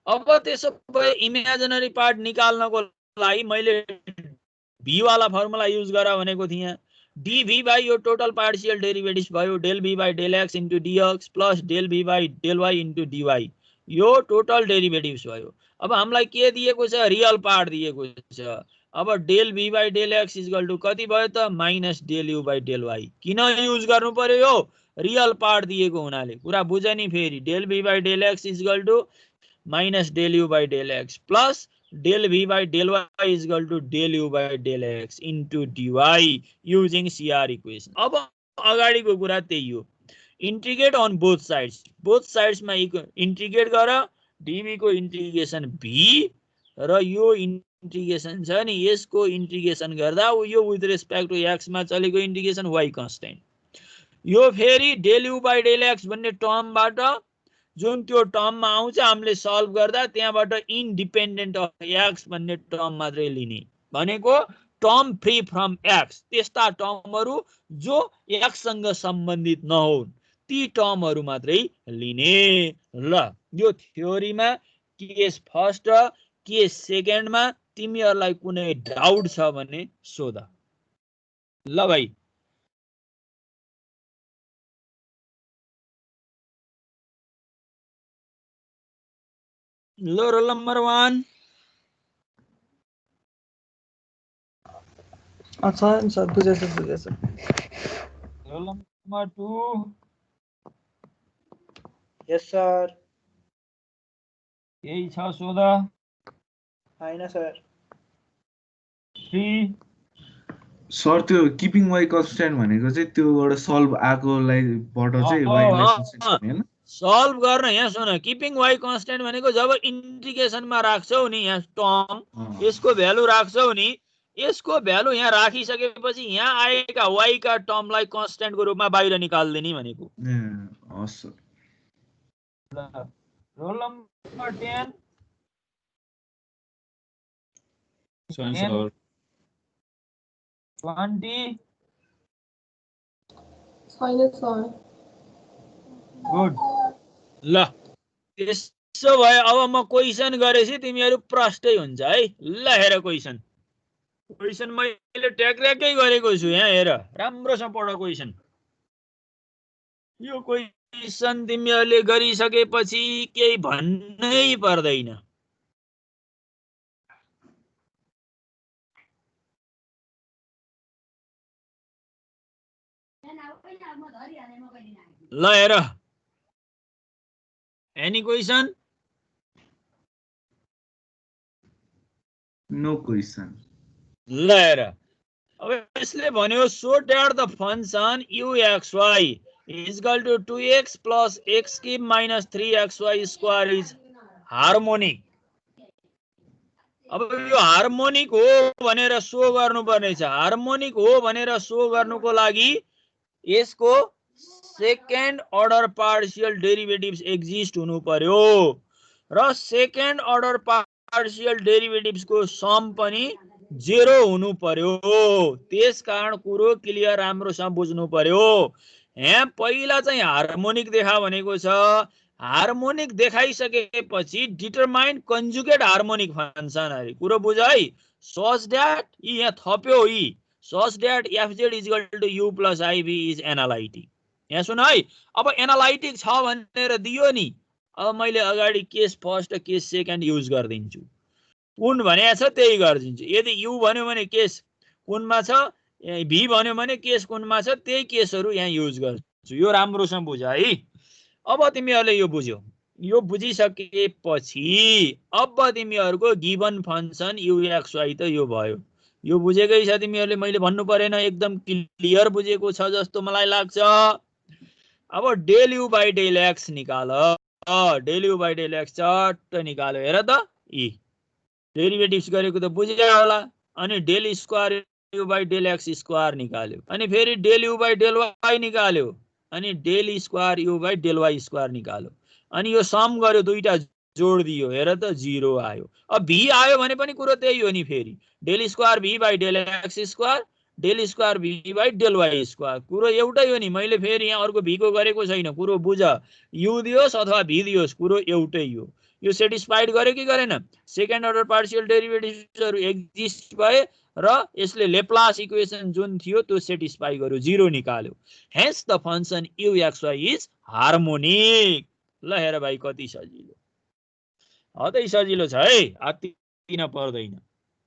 अब त्यसो भए इमेजिनरी पार्ट निकाल्नको लागि मैले v वाला फर्मुला युज गर भनेको थिएँ। dv बाई यो टोटल पार्शियल डेरिभेटिभ्स भयो del v by del x into dx plus del v by del y into dy, यो टोटल डेरिभेटिभ्स भयो। अब हामीलाई के दिएको छ? रियल पार्ट दिएको छ। अब del v by del x equal to कति भयो त? Minus del u by del y। किन युज गर्नु पर्यो यो? रियल पार्ट दिएको हुनाले। कुरा बुझ्यो नि? फेरि del v by del x equal to minus del u by del x plus del v by del y is equal to del u by del x into dy using CR equation. अब अगाडिको कुरा त्यही हो। Integrate on both sides. Both sides मा integrate गर। dv को integration v र यो इंटीग्रेशन छ नि यसको इंटीग्रेशन गर्दा यो विथ रेस्पेक्ट टु x मा चलेको इंटीग्रेशन y कन्स्टेन्ट। यो फेरि del u by del x भन्ने टर्म बाट जुन त्यो टर्ममा आउँछ हामीले सल्भ गर्दा त्यहाँबाट इन्डिपेन्डेन्ट अफ एक्स भन्ने टर्म मात्रै लिने भनेको टर्म फ्री फ्रम एक्स। त्यस्ता टर्महरू जो एक्स सँग सम्बन्धित नहुन् ती टर्महरू मात्रै लिने। ल यो थ्योरीमा केस फर्स्ट र केस सेकेन्डमा तिमीहरूलाई कुनै डाउट छ भने सोध। ल भाइ लो रोल नंबर 1 सर बुझेछ बुझेछ। Roll number 2 yes sir. यही छ सोध। हैन सर। 3 सर त्यो किपिङ वाइ कन्स्ट्यान्ट भनेको चाहिँ त्योबाट सल्भ आएकोलाई बाट चाहिँ वाइलाई कन्स्ट्यान्ट हैन सल्भ गर्न। यहाँ सुन, किपिङ वाइ कन्स्टेन्ट भनेको जब इन्टिग्रेसनमा राख्छौ नि यहाँ टर्म यसको भ्यालु राख्छौ नि यसको भ्यालु यहाँ राखिसकेपछि यहाँ आएका वाइ का टर्मलाई कन्स्टेन्टको रूपमा बाहिर निकाल्दिने भनेको। हस् सर। रोल नम्बर 10 सर 20 छैन सर। गुड। ल त्यसो भए अब म क्वेसन गरेपछि तिमीहरू प्रष्टै हुन्छ है। ल हेर क्वेसन मैले ट्याक्र्याकै गरेको छु। यहाँ हेर राम्रोसँग पढ क्वेसन। यो क्वेसन तिमीहरूले गरिसकेपछि केही भन्नै पर्दैन। ल हेर एनी क्वेसन? No question. ल हेर अब यसले भन्यो so that the function u(xy) is equal to 2x plus x cube minus 3xy square is harmonic। अब यो हार्मोनिक हो भनेर सो गर्नुपर्ने छ। हार्मोनिक हो भनेर सो गर्नुको लागि यसको second order partial derivatives exist हुनु पर्यो र सेकेन्ड अर्डर पार्शियल डेरिभेटिभ्स को सम पनि 0 हुनु पर्यो। त्यसकारण कुरो क्लियर राम्रोसँग बुझ्नु पर्यो। यहाँ पहिला चाहिँ हार्मोनिक देखा भनेको छ। हार्मोनिक देखाइसकेपछि डिटरमाइन कन्जुगेट हार्मोनिक फंक्शन अरे कुरो बुझ है। सच दैट यहाँ थप्यो इ such that fz is equal to u plus iv is analytic. यहाँ सुन है अब एनालाइटिक छ भनेर दियो नि। अब मैले अगाडि case first case second use गर्दिन्छु। कुन भनेको छ त्यही गर्दिन्छु। यदि u भन्यो भने केस कुनमा छ, v भन्यो भने केस कुनमा छ, त्यही केसहरू यहाँ युज गर्छु। यो राम्रोसँग बुझ है। अब तिमीहरूले यो बुझ्यो। यो बुझिसकेपछि अब तिमीहरूको गिवन फंक्शन u(xy) त यो भयो। यो बुझेकै छ तिमीहरूले। मैले भन्नु परेन, एकदम क्लियर बुझेको छ जस्तो मलाई लाग्छ। अब del u by del x निकाल। del u by del x चट्ट निकाल्यो। हेर त इ डेरिभेटिभ्स गरेको त बुझ्या होला। अनि del square u by del x square निकाल्यो। अनि फेरि del u by del y निकाल्यो। अनि del square u by del y square निकाल्यो। अनि यो सम गर्यो दुईटा जोड दियो। हेर त 0 आयो। अब v आयो भने पनि कुरो त्यही हो नि। फेरि del square v by del x square del square v by del y square कुरो एउटै हो नि। मैले फेरि यहाँ अर्को v को गरेको छैन। कुरो बुझ। u दियोस् अथवा v दियोस् कुरो एउटै हो। यो सेटिस्फाइड गर्यो कि गरेन सेकेन्ड अर्डर पार्शियल डेरिभेटिभ्सहरु एक्जिस्ट भए र यसले लेप्लास इक्वेसन जुन थियो त्यो सेटिस्फाई गर्यो 0 निकाल्यो hence the function uxy is harmonic ल हेर भाइ कति सजिलो अतै सजिलो छ है आत्तिन पर्दैन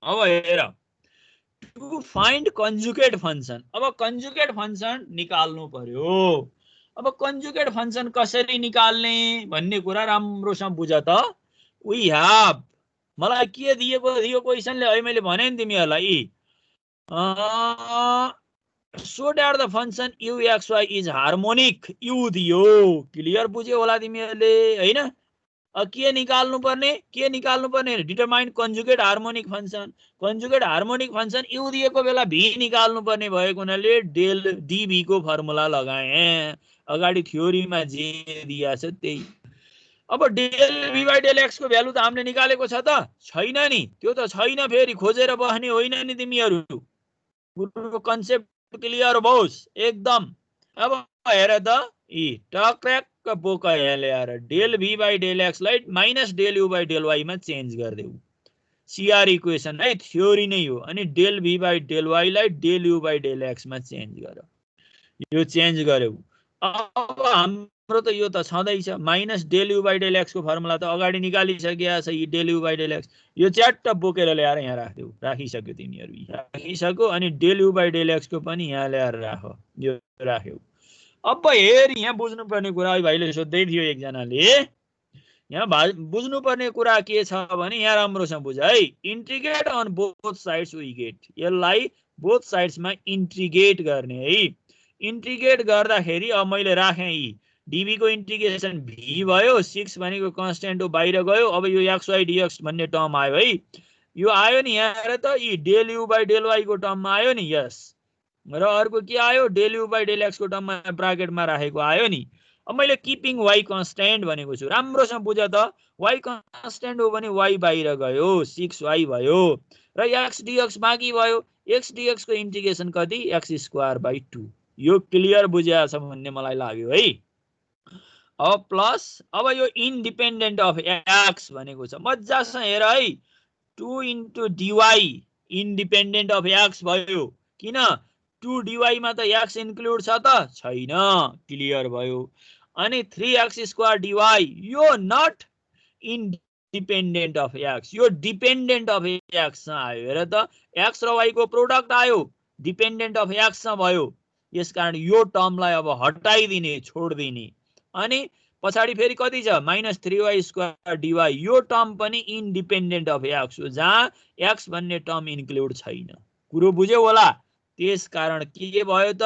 अब हेर टु फाइन्ड कन्जुगेट फंक्शन अब कन्जुगेट फंक्शन निकाल्नु पर्यो अब कन्जुगेट फंक्शन कसरी निकाल्ने भन्ने कुरा राम्रोसँग बुझ त वी हैव मलाई के दिएको थियो क्वेशनले अहिले मैले भने नि तिमीहरुलाई so that the function uxy is harmonic u दियो क्लियर बुझ्यो होला तिमीहरुले हैन के निकाल्नु पर्ने determine conjugate harmonic function u दिएको बेला v निकाल्नु पर्ने भएको हुनाले डेल dv को फर्मुला लगाए अगाडि थ्योरीमा जे दिया छ त्यही अब del v by del x को भ्यालु त हामीले निकालेको छ त छैन नि त्यो त छैन फेरि खोजेर बस्ने होइन नि तिमीहरु पुरो कन्सेप्ट क्लियर होस् एकदम अब हेर त टक्रक बोक ल्याएर del v by del x लाई minus del u by del y मा चेन्ज गर्देऊ सीआर इक्वेसन है थ्योरी नै हो अनि del v by del y लाई del u by del x मा चेन्ज गर यो चेन्ज गर्यौ अब हाम्रो त यो त छँदै छ minus del u by del x को फर्मुला त अगाडि निकालिसकेया छ यी del u by del x यो च्याट्ट बोकेर ल्याएर यहाँ राख्देऊ राखिसक्यो तिमीहरु राखिसक्यो अनि del u by del x को पनि यहाँ ल्याएर राख यो राख्यौ अब हेर यहाँ बुझ्नु पर्ने कुरा भाइले सोध्दै थियो एकजनाले यहाँ बुझ्नु पर्ने कुरा के छ भने यहाँ राम्रोसँग बुझ है integrate on both sides we get यसलाई बोथ साइड्स मा इन्टिग्रेट गर्ने है इन्टिग्रेट गर्दाखेरि अब मैले राखे dv को इन्टिग्रेसन v भयो 6 भनेको कन्स्टेन्ट हो बाहिर गयो अब यो xy dx भन्ने टर्म आयो है यो आयो नि यहाँ हेर त del u by del y को टर्ममा आयो नि यस र अर्को के आयो del u by del x को टर्ममा ब्राकेटमा राखेको आयो नि अब मैले किपिङ y कन्स्टेन्ट भनेको छु राम्रोसँग बुझ त y कन्स्टेन्ट हो भने y बाहिर गयो 6y भयो र x dx बाँकी भयो x dx को इन्टिग्रेसन कति x²/2 यो क्लियर बुझ्या छ भन्ने मलाई लाग्यो है अब प्लस अब यो इन्डिपेन्डेन्ट अफ x भनेको छ मज्जासँग हेर है 2 * dy इन्डिपेन्डेन्ट अफ x भयो किन 2 dy मा त x इन्क्लुड छ त छैन क्लियर भयो अनि 3x² dy यो नट इन्डिपेन्डेन्ट अफ x यो डिपेन्डेन्ट अफ x आयो हेर त x र y को प्रोडक्ट आयो डिपेन्डेन्ट अफ x भयो यसकारण यो टर्मलाई अब हटाइदिने छोड्दिने अनि पछाडी फेरि कति छ -3y² dy यो टर्म पनि इन्डिपेन्डेन्ट अफ x हो जहाँ x भन्ने टर्म इन्क्लुड छैन कुरो बुझ्यौ होला त्यसकारण के भयो त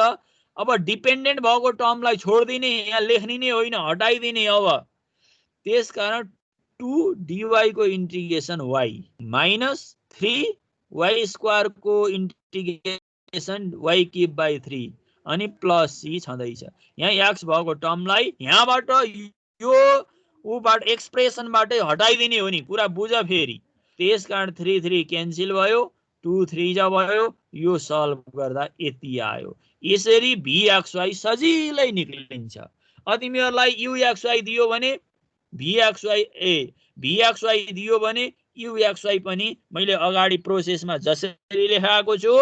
अब डिपेन्डेन्ट भएको टर्मलाई छोड्दिने यहाँ लेख्ने नै होइन हटाइदिने अब त्यसकारण 2 dy को इन्टिग्रेसन y -3y² को इन्टिग्रेसन y³/3 अनि प्लस c छँदैछ यहाँ x भएको टर्मलाई यहाँबाट यो उबाट एक्सप्रेसनबाटै हटाइदिने हो नि कुरा बुझ फेरि त्यसकारण 3 3 क्यान्सल भयो 2 3 जा भयो यो सल्भ गर्दा यति आयो यसरी vxy सजिलै निक्लिन्छ तिमीहरुलाई uxy दियो भने vxy दियो भने uxy पनि मैले अगाडि प्रोसेसमा जसरी लेखाएको छु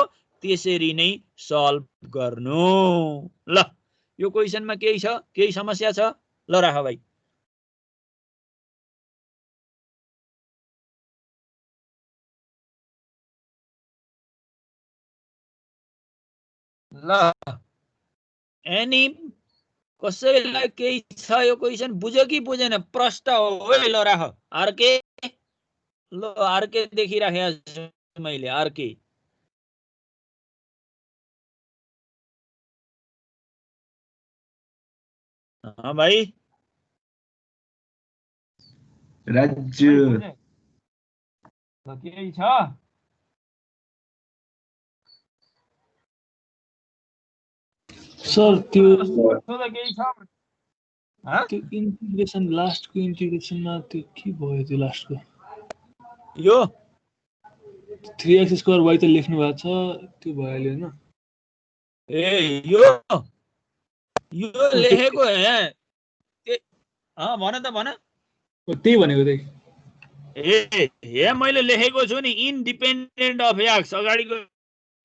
त्यसरी नै सल्भ गर्नु ल यो क्वेशनमा केही छ केही समस्या छ ल राख भाइ ल एनी कसैलाई केही छ यो क्वेशन बुझ्यो कि बुझेन प्रश्न हो है ल राख आरके ल आरके देखिराखेको छु मैले आरके हाँ भाई राज्य केही छ सर त्यो केही छ त्यो इन्टिग्रेसन लास्टको इन्टिग्रेसनमा त्यो के भयो त्यो लास्टको यो 3x² y त लेख्नु भएको छ त्यो भइहाल्यो हैन ए यो लेखेको हे भन त भन त्यही भनेको त्यही हे मैले लेखेको छु नि इन्डिपेन्डेन्ट अफ एक्स अगाडिको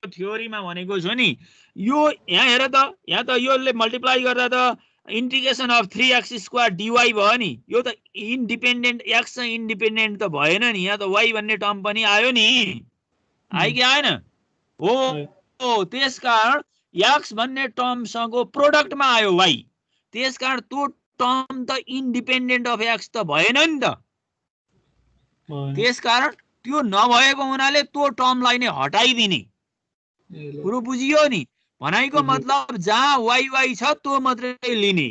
थ्योरीमा भनेको छु नि यो यहाँ हेर त यहाँ त योले मल्टिप्लाई गर्दा त इंटीग्रेशन अफ 3x² dy भयो नि यो त इन्डिपेन्डेन्ट x चाहिँ इन्डिपेन्डेन्ट त भएन नि यहाँ त y भन्ने टर्म पनि आयो नि आयो कि आएन हो त्यसकारण x भन्ने टर्मसँगको प्रोडक्टमा आयो y त्यसकारण त्यो टर्म त इन्डिपेन्डेन्ट अफ x त भएन नि त त्यसकारण त्यो नभएको हुनाले त्यो टर्मलाई नै हटाइदिने कुरो बुझियो नि भनाइको मतलब जहाँ y छ त्यो मात्रै लिने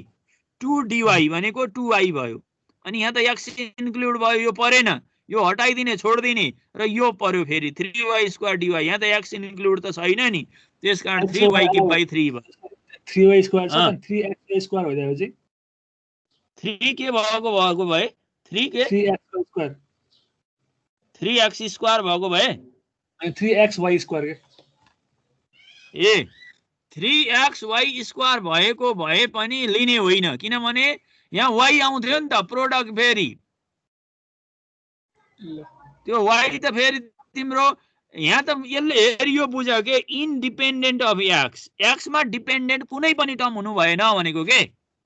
2dy भनेको 2y भयो अनि यहाँ त x इन्क्लुड भयो यो परेन यो हटाइदिने छोड्दिने र यो पर्यो फेरि 3y² dy यहाँ त x इन्क्लुड त छैन नि त्यसकारण 3y³ भयो 3y² छ 3x² भइदिएपछि 3 के भएको भए 3 के 3x² 3x² भएको भए अनि 3xy² के ए 3xy² भएको भए पनि लिने होइन किनभने यहाँ y आउँथ्यो नि त प्रोडक्ट फेरि त्यो y त फेरि तिम्रो यहाँ त यसले हेरियो बुझ्यो के इन्डिपेन्डेन्ट अफ x मा डिपेन्डेन्ट कुनै पनि टर्म हुनु भएन भनेको के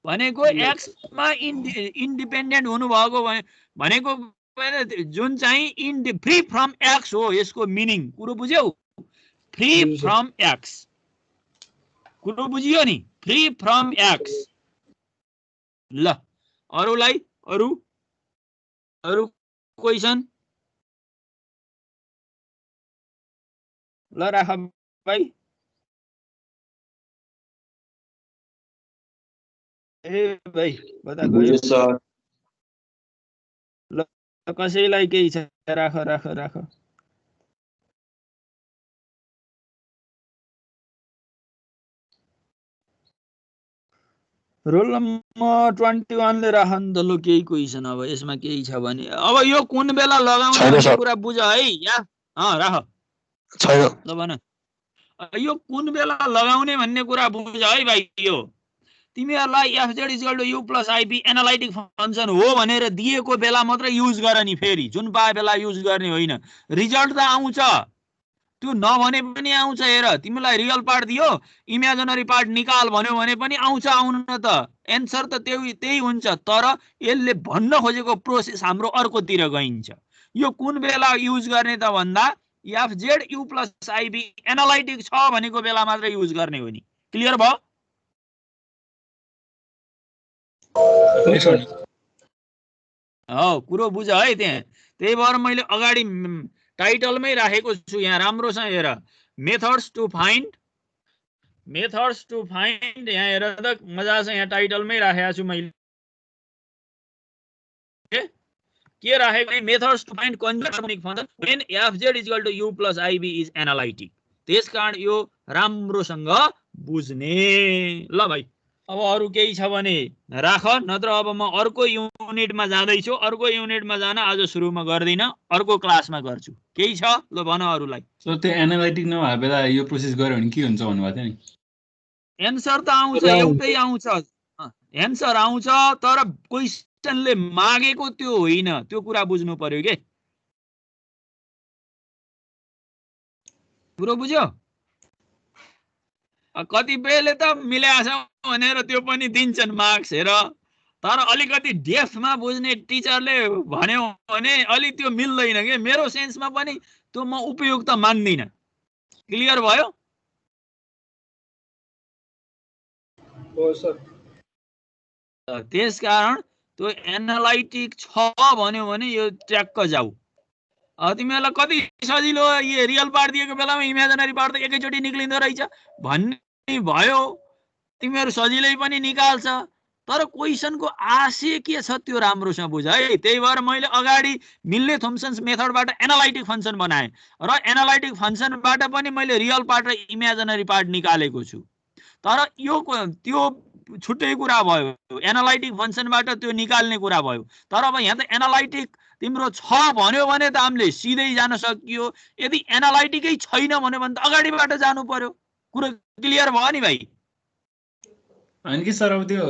भनेको x मा इन्डिपेन्डेन्ट हुनु भएको भनेको जुन चाहिँ फ्री फ्रम x हो यसको मिनिङ कुरो बुझ्यौ फ्री फ्रम x कुरो बुझियो नि फ्री फ्रम x ल अरूलाई अरू क्वेशन ल राख भाइ ए भाइ बता गयो सर ल कसैलाई केही छ राख राख राख रोल नम्बर 21 ले राख नि त लो केही क्वेशन अब यसमा केही छ भने अब यो कुन बेला लगाउने कुरा बुझ है या राख छैन ल भन यो कुन बेला लगाउने भन्ने कुरा बुझ है भाइ यो तिमीहरुलाई fz u + ib analytic function हो भनेर दिएको बेला मात्र युज गर नि फेरि जुन पाए बेला युज गर्ने होइन रिजल्ट त आउँछ त्यो नभने पनि आउँछ हेर तिमीलाई रियल पार्ट दियो इमेजिनरी पार्ट निकाल भन्यो भने पनि आउँछ आउन त एन्सर त त्यही हुन्छ तर यसले भन्न खोजेको प्रोसेस हाम्रो अर्कोतिर गइन्छ यो कुन बेला युज गर्ने त भन्दा fz u + ib एनालाइटिक छ भनेको बेला मात्र युज गर्ने हो नि क्लियर भयो कुरो बुझ है त्यही भएर मैले अगाडि टाइटलमै राखेको छु यहाँ राम्रोसँग हेर मेथड्स टु फाइन्ड यहाँ हेर त मजासँग यहाँ टाइटलमै राखेको छु मैले के राखेको methods to find conservative harmonic function when fz u + ib is analytic त्यसकारण यो राम्रोसँग बुझ्ने ल भाइ अब अरु केही छ भने राख नत्र अब म अर्को युनिटमा जाँदै छु अर्को युनिटमा जान आज सुरुमा गर्दिन अर्को क्लासमा गर्छु केही छ ल भन अरुलाई सर त्यो एनालाइटिक नभए बेला यो प्रोसेस गर्यो भने के हुन्छ भन्नुभएको थियो नि एन्सर त आउँछ एउटै आउँछ एन्सर आउँछ तर क्वेशनले मागेको त्यो होइन त्यो कुरा बुझ्नु पर्यो के पुरो बुझ्यो कतिपयले त मिलाछ भनेर त्यो पनि दिन्छन् मार्क्स हेर तर अलिकति डेप्थमा बुझ्ने टिचरले भन्यो भने अलि त्यो मिल्दैन के मेरो सेन्समा पनि त्यो म उपयुक्त मान्दिन क्लियर भयो हो सर त्यसकारण त्यो एनालाइटिक छ भन्यो भने यो ट्र्याक्क जाऊ तिमीहरुलाई कति सजिलो यो रियल पार्ट दिएको बेलामा इमेजिनरी पार्ट त एकैचोटी निक्लिँदो रहेछ भन्ने भयो तिमीहरु सजिलै पनि निकाल्छ तर क्वेशनको आशय के छ त्यो राम्रोसँग बुझ है त्यही भएर मैले अगाडि मिल्ने थोम्सन्स मेथडबाट एनालाइटिक फंक्शन बनाए र एनालाइटिक फंक्शनबाट पनि मैले रियल पार्ट र इमेजिनरी पार्ट निकालेको छु तर यो त्यो छुट्टै कुरा भयो एनालाइटिक फंक्शनबाट त्यो निकाल्ने कुरा भयो तर अब यहाँ त एनालाइटिक तिम्रो छ भन्यो भने त हामीले सिधै जान सकियो यदि एनालाइटिकै छैन भन्यो भने त अगाडिबाट जानु पर्यो कुरा क्लियर भयो नि भाइ अनि के सर अब त्यो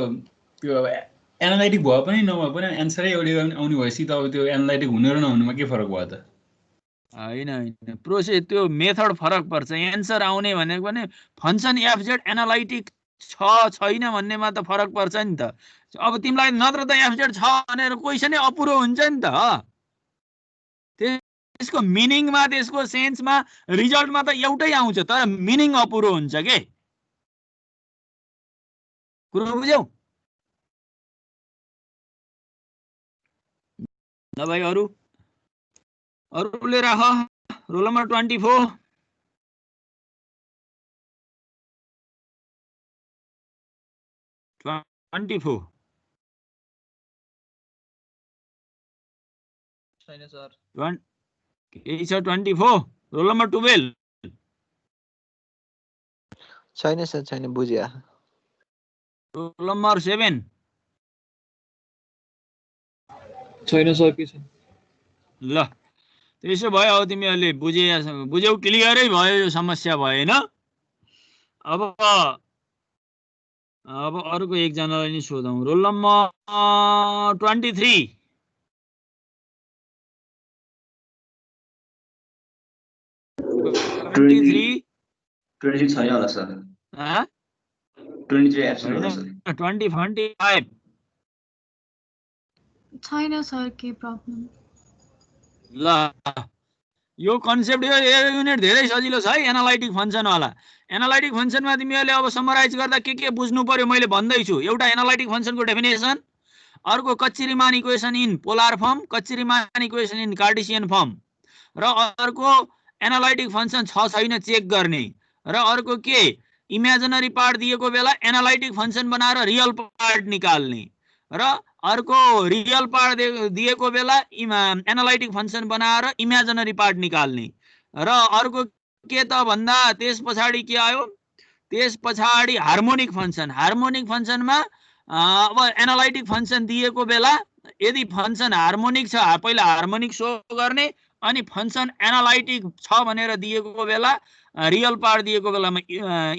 एनालाइटिक भए पनि नभए पनि एन्सरै एउटै आउने भएपछि त अब त्यो एनालाइटिक हुनु र नहुनुमा के फरक भयो त? होइन होइन, प्रोसेस त्यो मेथड फरक पर्छ। एन्सर आउने भनेको पनि फङ्सन एफजेड एनालाइटिक छ छैन भन्नेमा त फरक पर्छ नि त। अब तिमीलाई नत्र त एफजेड छ भनेर क्वेसनै अपुरो हुन्छ नि त। त्यसको मिनिङमा, त्यसको सेन्समा, रिजल्टमा त एउटै आउँछ, तर मिनिङ अपुरो हुन्छ के। कुरो बुझ्यौ? ल भाइ, अरूले राख। Roll number 24। छैन सर। केही छ 24? Roll number 12। छैन सर, छैन, बुझ्या। Roll number 7। छैन सर, के छ? ल त्यसो भयो, अब तिमीहरूले बुझ्यौ, क्लियरै भयो यो समस्या भएन। अब अर्को एकजनालाई नि सोधौँ। Roll number 23। 23 छैन होला सर। 23 एब्सेन्ट होला सर। 25 छैन सर, के प्रब्लम? ल यो कन्सेप्ट, यो युनिट धेरै सजिलो छ है, एनालाइटिक फङ्सन वाला। एनालाइटिक फङ्सनमा तिमीहरूले अब समराइज गर्दा के बुझ्नु पर्यो मैले भन्दैछु। एउटा एनालाइटिक फङ्सनको डेफिनेसन, अर्को Cauchy Riemann equation in polar form, Cauchy Riemann equation in Cartesian form, र अर्को एनालाइटिक फङ्सन छ छैन चेक गर्ने, र अर्को के इमेजिनरी पार्ट दिएको बेला एनालाइटिक फङ्सन बनाएर रियल पार्ट निकाल्ने, र अर्को रियल पार्ट दिएको बेला एनालाइटिक फङ्सन बनाएर इमेजिनरी पार्ट निकाल्ने, र अर्को के त भन्दा त्यस पछाडि के आयो, त्यस पछाडि हार्मोनिक फङ्सन। हार्मोनिक फङ्सनमा अब एनालाइटिक फङ्सन दिएको बेला यदि फङ्सन हार्मोनिक छ पहिला हार्मोनिक सो गर्ने, अनि फङ्सन एनालाइटिक छ भनेर दिएको बेला रियल पार्ट दिएको बेलामा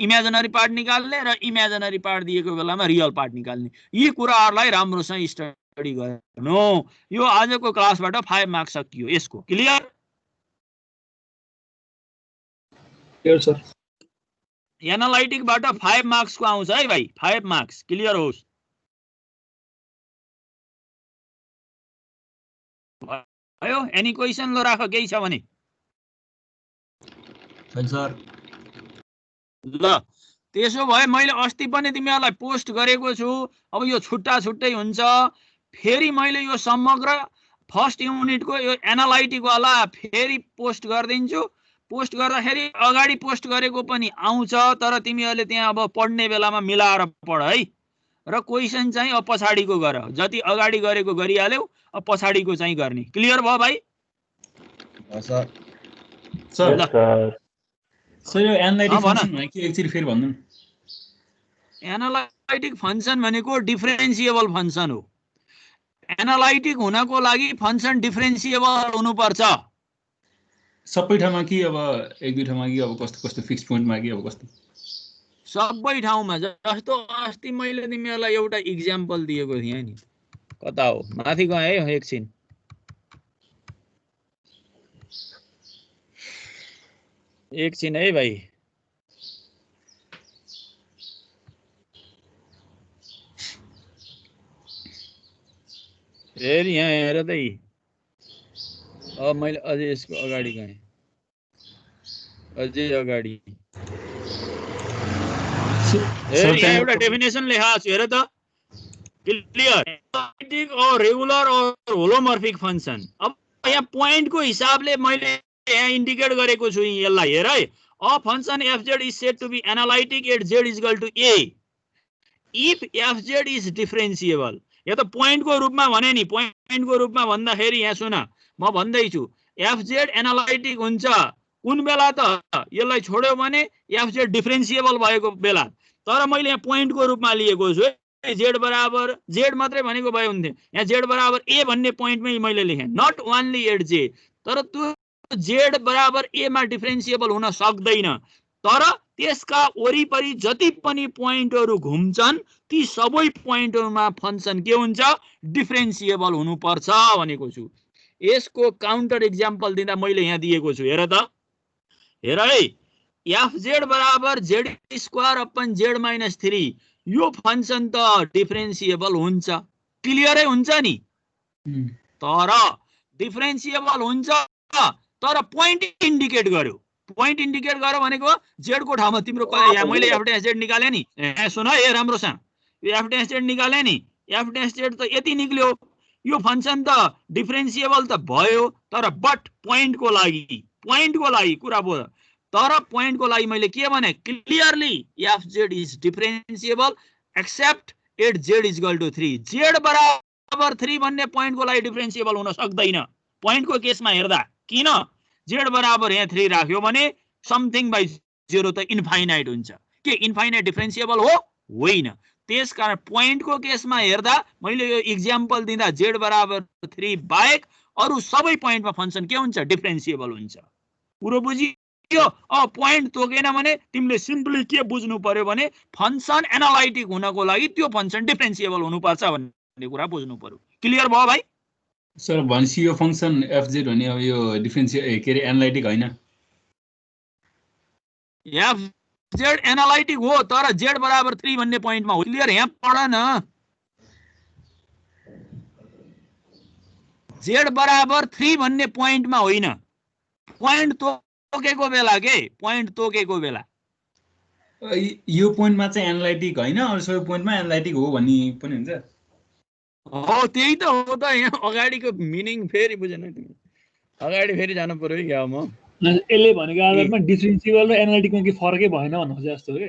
इमेजिनरी पार्ट निकाल्ने, र इमेजिनरी पार्ट दिएको बेलामा रियल पार्ट निकाल्ने। यी कुराहरूलाई राम्रोसँग स्टडी गर्नु। यो आजको क्लासबाट 5 मार्क्स सकियो यसको। क्लियर? Clear sir. एनालाइटिकबाट 5 मार्क्सको आउँछ है भाइ, 5 मार्क्स। क्लियर होस्? भयो? Any question? ल राख, केही छ भने। छैन सर। ल त्यसो भए मैले अस्ति पनि तिमीहरूलाई पोस्ट गरेको छु। अब यो छुट्टा छुट्टै हुन्छ। फेरि मैले यो समग्र फर्स्ट युनिटको यो एनालाइटिक वाला फेरि पोस्ट गरिदिन्छु। पोस्ट गर्दाखेरि अगाडि पोस्ट गरेको पनि आउँछ, तर तिमीहरूले त्यहाँ अब पढ्ने बेलामा मिलाएर पढ है। र क्वेसन चाहिँ अब पछाडिको गर, जति अगाडि गरेको गरिहाल्यौ, अब पछाडिको चाहिँ गर्ने। क्लियर भयो भाइ? सर सर यो एनालाइटिक फङ्सन भनेको के एकचोटि फेरि भन्नु न। एनालाइटिक फङ्सन भनेको डिफरेन्सिएबल फङ्सन हो। एनालाइटिक हुनको लागि फङ्सन डिफरेन्सिएबल हुनुपर्छ। सबै ठाउँमा कि अब एक दुई ठाउँमा कि अब कस्तो कस्तो फिक्स पोइन्टमा कि अब कस्तो? सबै ठाउँमा। जस्तो अस्ति मैले तिमीहरूलाई एउटा इक्जाम्पल दिएको थिएँ नि, कता हो, माथि गएँ है, एकछिन। एकछिन है भाइ। फेरि यहाँ हेर त, अब मैले अझै यसको अगाडि गएँ, अझै अगाडि। यहाँ एउटा डेफिनेसन लेखाएको छु, हेर त। क्लियर? रेगुलर और होलोमर्फिक फङ्सन। अब यहाँ पोइन्टको हिसाबले मैले यहाँ इन्डिकेट गरेको छु यसलाई, हेर है। A function f z is said to be analytic at z is equal to a if f z is differentiable. यो त पोइन्टको रूपमा भने नि, पोइन्टको रूपमा भन्दाखेरि यहाँ सुन, म भन्दैछु एफजेड एनालाइटिक हुन्छ कुन बेला त, यसलाई छोड्यो भने एफजेड डिफरेन्सिएबल भएको बेला। तर मैले यहाँ पोइन्टको रूपमा लिएको छु। जेड बराबर, जेड मात्रै भनेको भए हुन्थ्यो, यहाँ जेड बराबर ए भन्ने पोइन्टमै मैले लेखेँ, नट ओन्ली एट जे। तर त्यो जेड बराबर ए मा डिफरेन्सिएबल हुन सक्दैन। तर त्यसका वरिपरि जति पनि पोइन्टहरू घुम्छन् ती सबै पोइन्टहरुमा फंक्सन के हुन्छ डिफरेन्सिएबल हुनुपर्छ भनेको छु। यसको काउन्टर एक्जाम्पल दिँदा मैले यहाँ दिएको छु, हेर त, हेर है, fz बराबर z square upon z minus 3 यो फंक्सन त डिफरेन्सिएबल हुन्छ, क्लियरै हुन्छ नि। तर डिफरेन्सिएबल हुन्छ तर पोइन्ट इन्डिकेट गर्यो। पोइन्ट इन्डिकेट गर्यो भनेको z को ठाउँमा तिम्रो यहाँ मैले f डैश z निकाले नि, सुन है राम्रोसँग, यो f डैश z निकाले नि, f डैश z त यति निक्ल्यो, यो फंक्सन त डिफरेन्सिएबल त भयो, तर बट पोइन्टको लागि कुरा भयो। तर पोइन्टको लागि मैले के भने clearly fz is differentiable except at z is equal to 3। z बराबर 3 भन्ने पोइन्टको लागि डिफरेन्सिएबल हुन सक्दैन पोइन्टको केसमा हेर्दा। किन? z बराबर यहाँ 3 राख्यो भने समथिङ बाइ 0 त इन्फाइनाइट हुन्छ। के इन्फाइनाइट डिफरेन्सिएबल हो? होइन। त्यसकारण पोइन्टको केसमा हेर्दा मैले यो एक्जाम्पल दिँदा z बराबर 3 बाहेक अरु सबै पोइन्टमा फंक्सन के हुन्छ डिफरेन्सिएबल हुन्छ। पुरो बुझियो? पोइन्ट तोकेन भने तिमीले सिम्पली के बुझ्नु पर्यो भने फंक्सन एनालाइटिक हुनको लागि त्यो फंक्सन डिफरेन्सिएबल हुनुपर्छ भन्ने कुरा बुझ्नु पर्यो। क्लियर भयो भाइ? सर भनेपछि यो फंक्सन fz भन्ने अब यो डिफरेन्सिएबल के रे एनालाइटिक हैन? fz एनालाइटिक हो तर z बराबर 3 भन्ने पोइन्टमा हो। क्लियर? यहाँ पढ न, z बराबर 3 भन्ने पोइन्टमा होइन, पोइन्ट तोकेको बेला के, पोइन्ट तोकेको बेला यो पोइन्टमा चाहिँ एनालाइटिक हैन, अरु सबै पोइन्टमा एनालाइटिक हो भन्ने पनि हुन्छ। हो त्यही त हो त। यहाँ अगाडिको मिनिङ फेरि बुझेन तिमी, अगाडि फेरि जानु पर्यो क्या। म यसले भनेको आधारमा डिफरेन्सिएबल र एनालाइटिकमा के फरकै भएन भन्नु खोजे जस्तो के।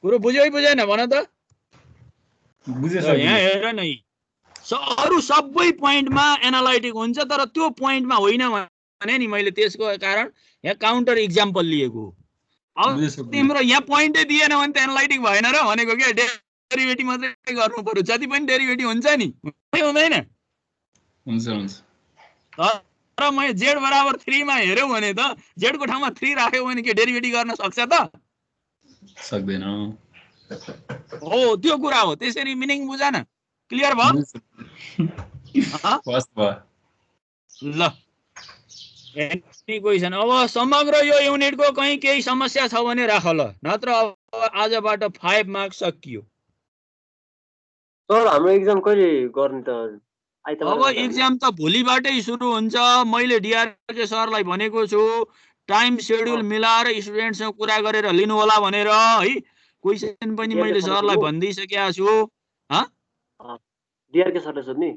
कुरो बुझ्यो कि बुझेन भन त? बुझे सर। यहाँ हेर न, अरु सबै पोइन्टमा एनालाइटिक हुन्छ तर त्यो पोइन्टमा होइन भने नि मैले त्यसको कारण यहाँ काउन्टर एक्जाम्पल लिएको हो। अब तिम्रो यहाँ पोइन्टै दिएन भने त एनालाइटिक भएन र भनेको के, डेरिभेटिभ मात्रै गर्नु पर्यो। जति पनि डेरिभेटिभ हुन्छ नि, हुँदैन? हुन्छ हुन्छ। तर मैले z बराबर 3 मा हेर्यो भने त z को ठाउँमा 3 राख्यो भने के डेरिभेटिभ गर्न सक्छ त? सक्दैन। हो त्यो कुरा हो। त्यसरी मिनिङ बुझ न। क्लियर भयो? ल एनी क्वेशन? अब समग्र यो युनिटको कहीं केही समस्या छ भने राख ल, नत्र अब आजबाट 5 मार्क्स सकियो। सर हाम्रो एक्जाम कहिले गर्ने त? अब एक्जाम त भोलिबाटै सुरु हुन्छ। मैले डिआरके सरलाई भनेको छु टाइम शेड्युल मिलाएर स्टुडेन्टसँग कुरा गरेर लिनु होला भनेर है। क्वेशन पनि मैले सरलाई भन्दिसकेको छु। डिआरके सरले सोध्ने?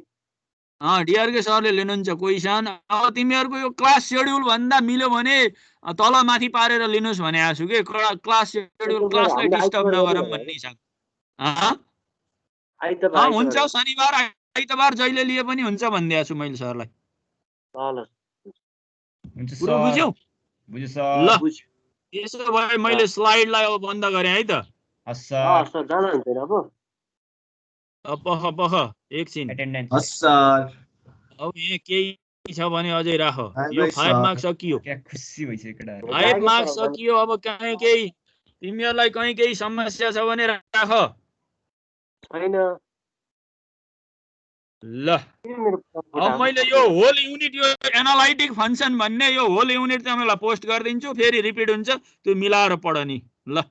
डिआरके सरले लिनुहुन्छ क्वेशन। अब तिमीहरुको यो क्लास शेड्युल भन्दा मिल्यो भने तल माथि पारेर लिनुस् भने आछु के। क्लास शेड्युल क्लासलाई डिस्टर्ब नगरौँ भन्ने छ। हुन्छ शनिबार आइतबार जहिले लिए पनि हुन्छ भन्दै छु मैले सरलाई। ल हुन्छ पुरो बुझ्यौ? बुझ्यो सर। ल यसो भए मैले स्लाइडलाई अब बन्द गरे है त। सर जान हुन्छ अब पख एकछिन अटेन्डेन्स। हस् सर। अब यहाँ केही छ भने अझै राख। यो 5 मार्क्स सकियो। क्या खुसी भइसक्यो केटाहरु। 5 मार्क्स सकियो। अब कहीँ केही तिमीहरुलाई कहीँ केही समस्या छ भने राख। छैन। ल अब मैले यो होल युनिट यो एनालाइटिक फंक्सन भन्ने यो होल युनिट चाहिँ मलाई पोस्ट गरिदिन्छु। फेरि रिपिट हुन्छ, त्यो मिलाएर पढ नि। ल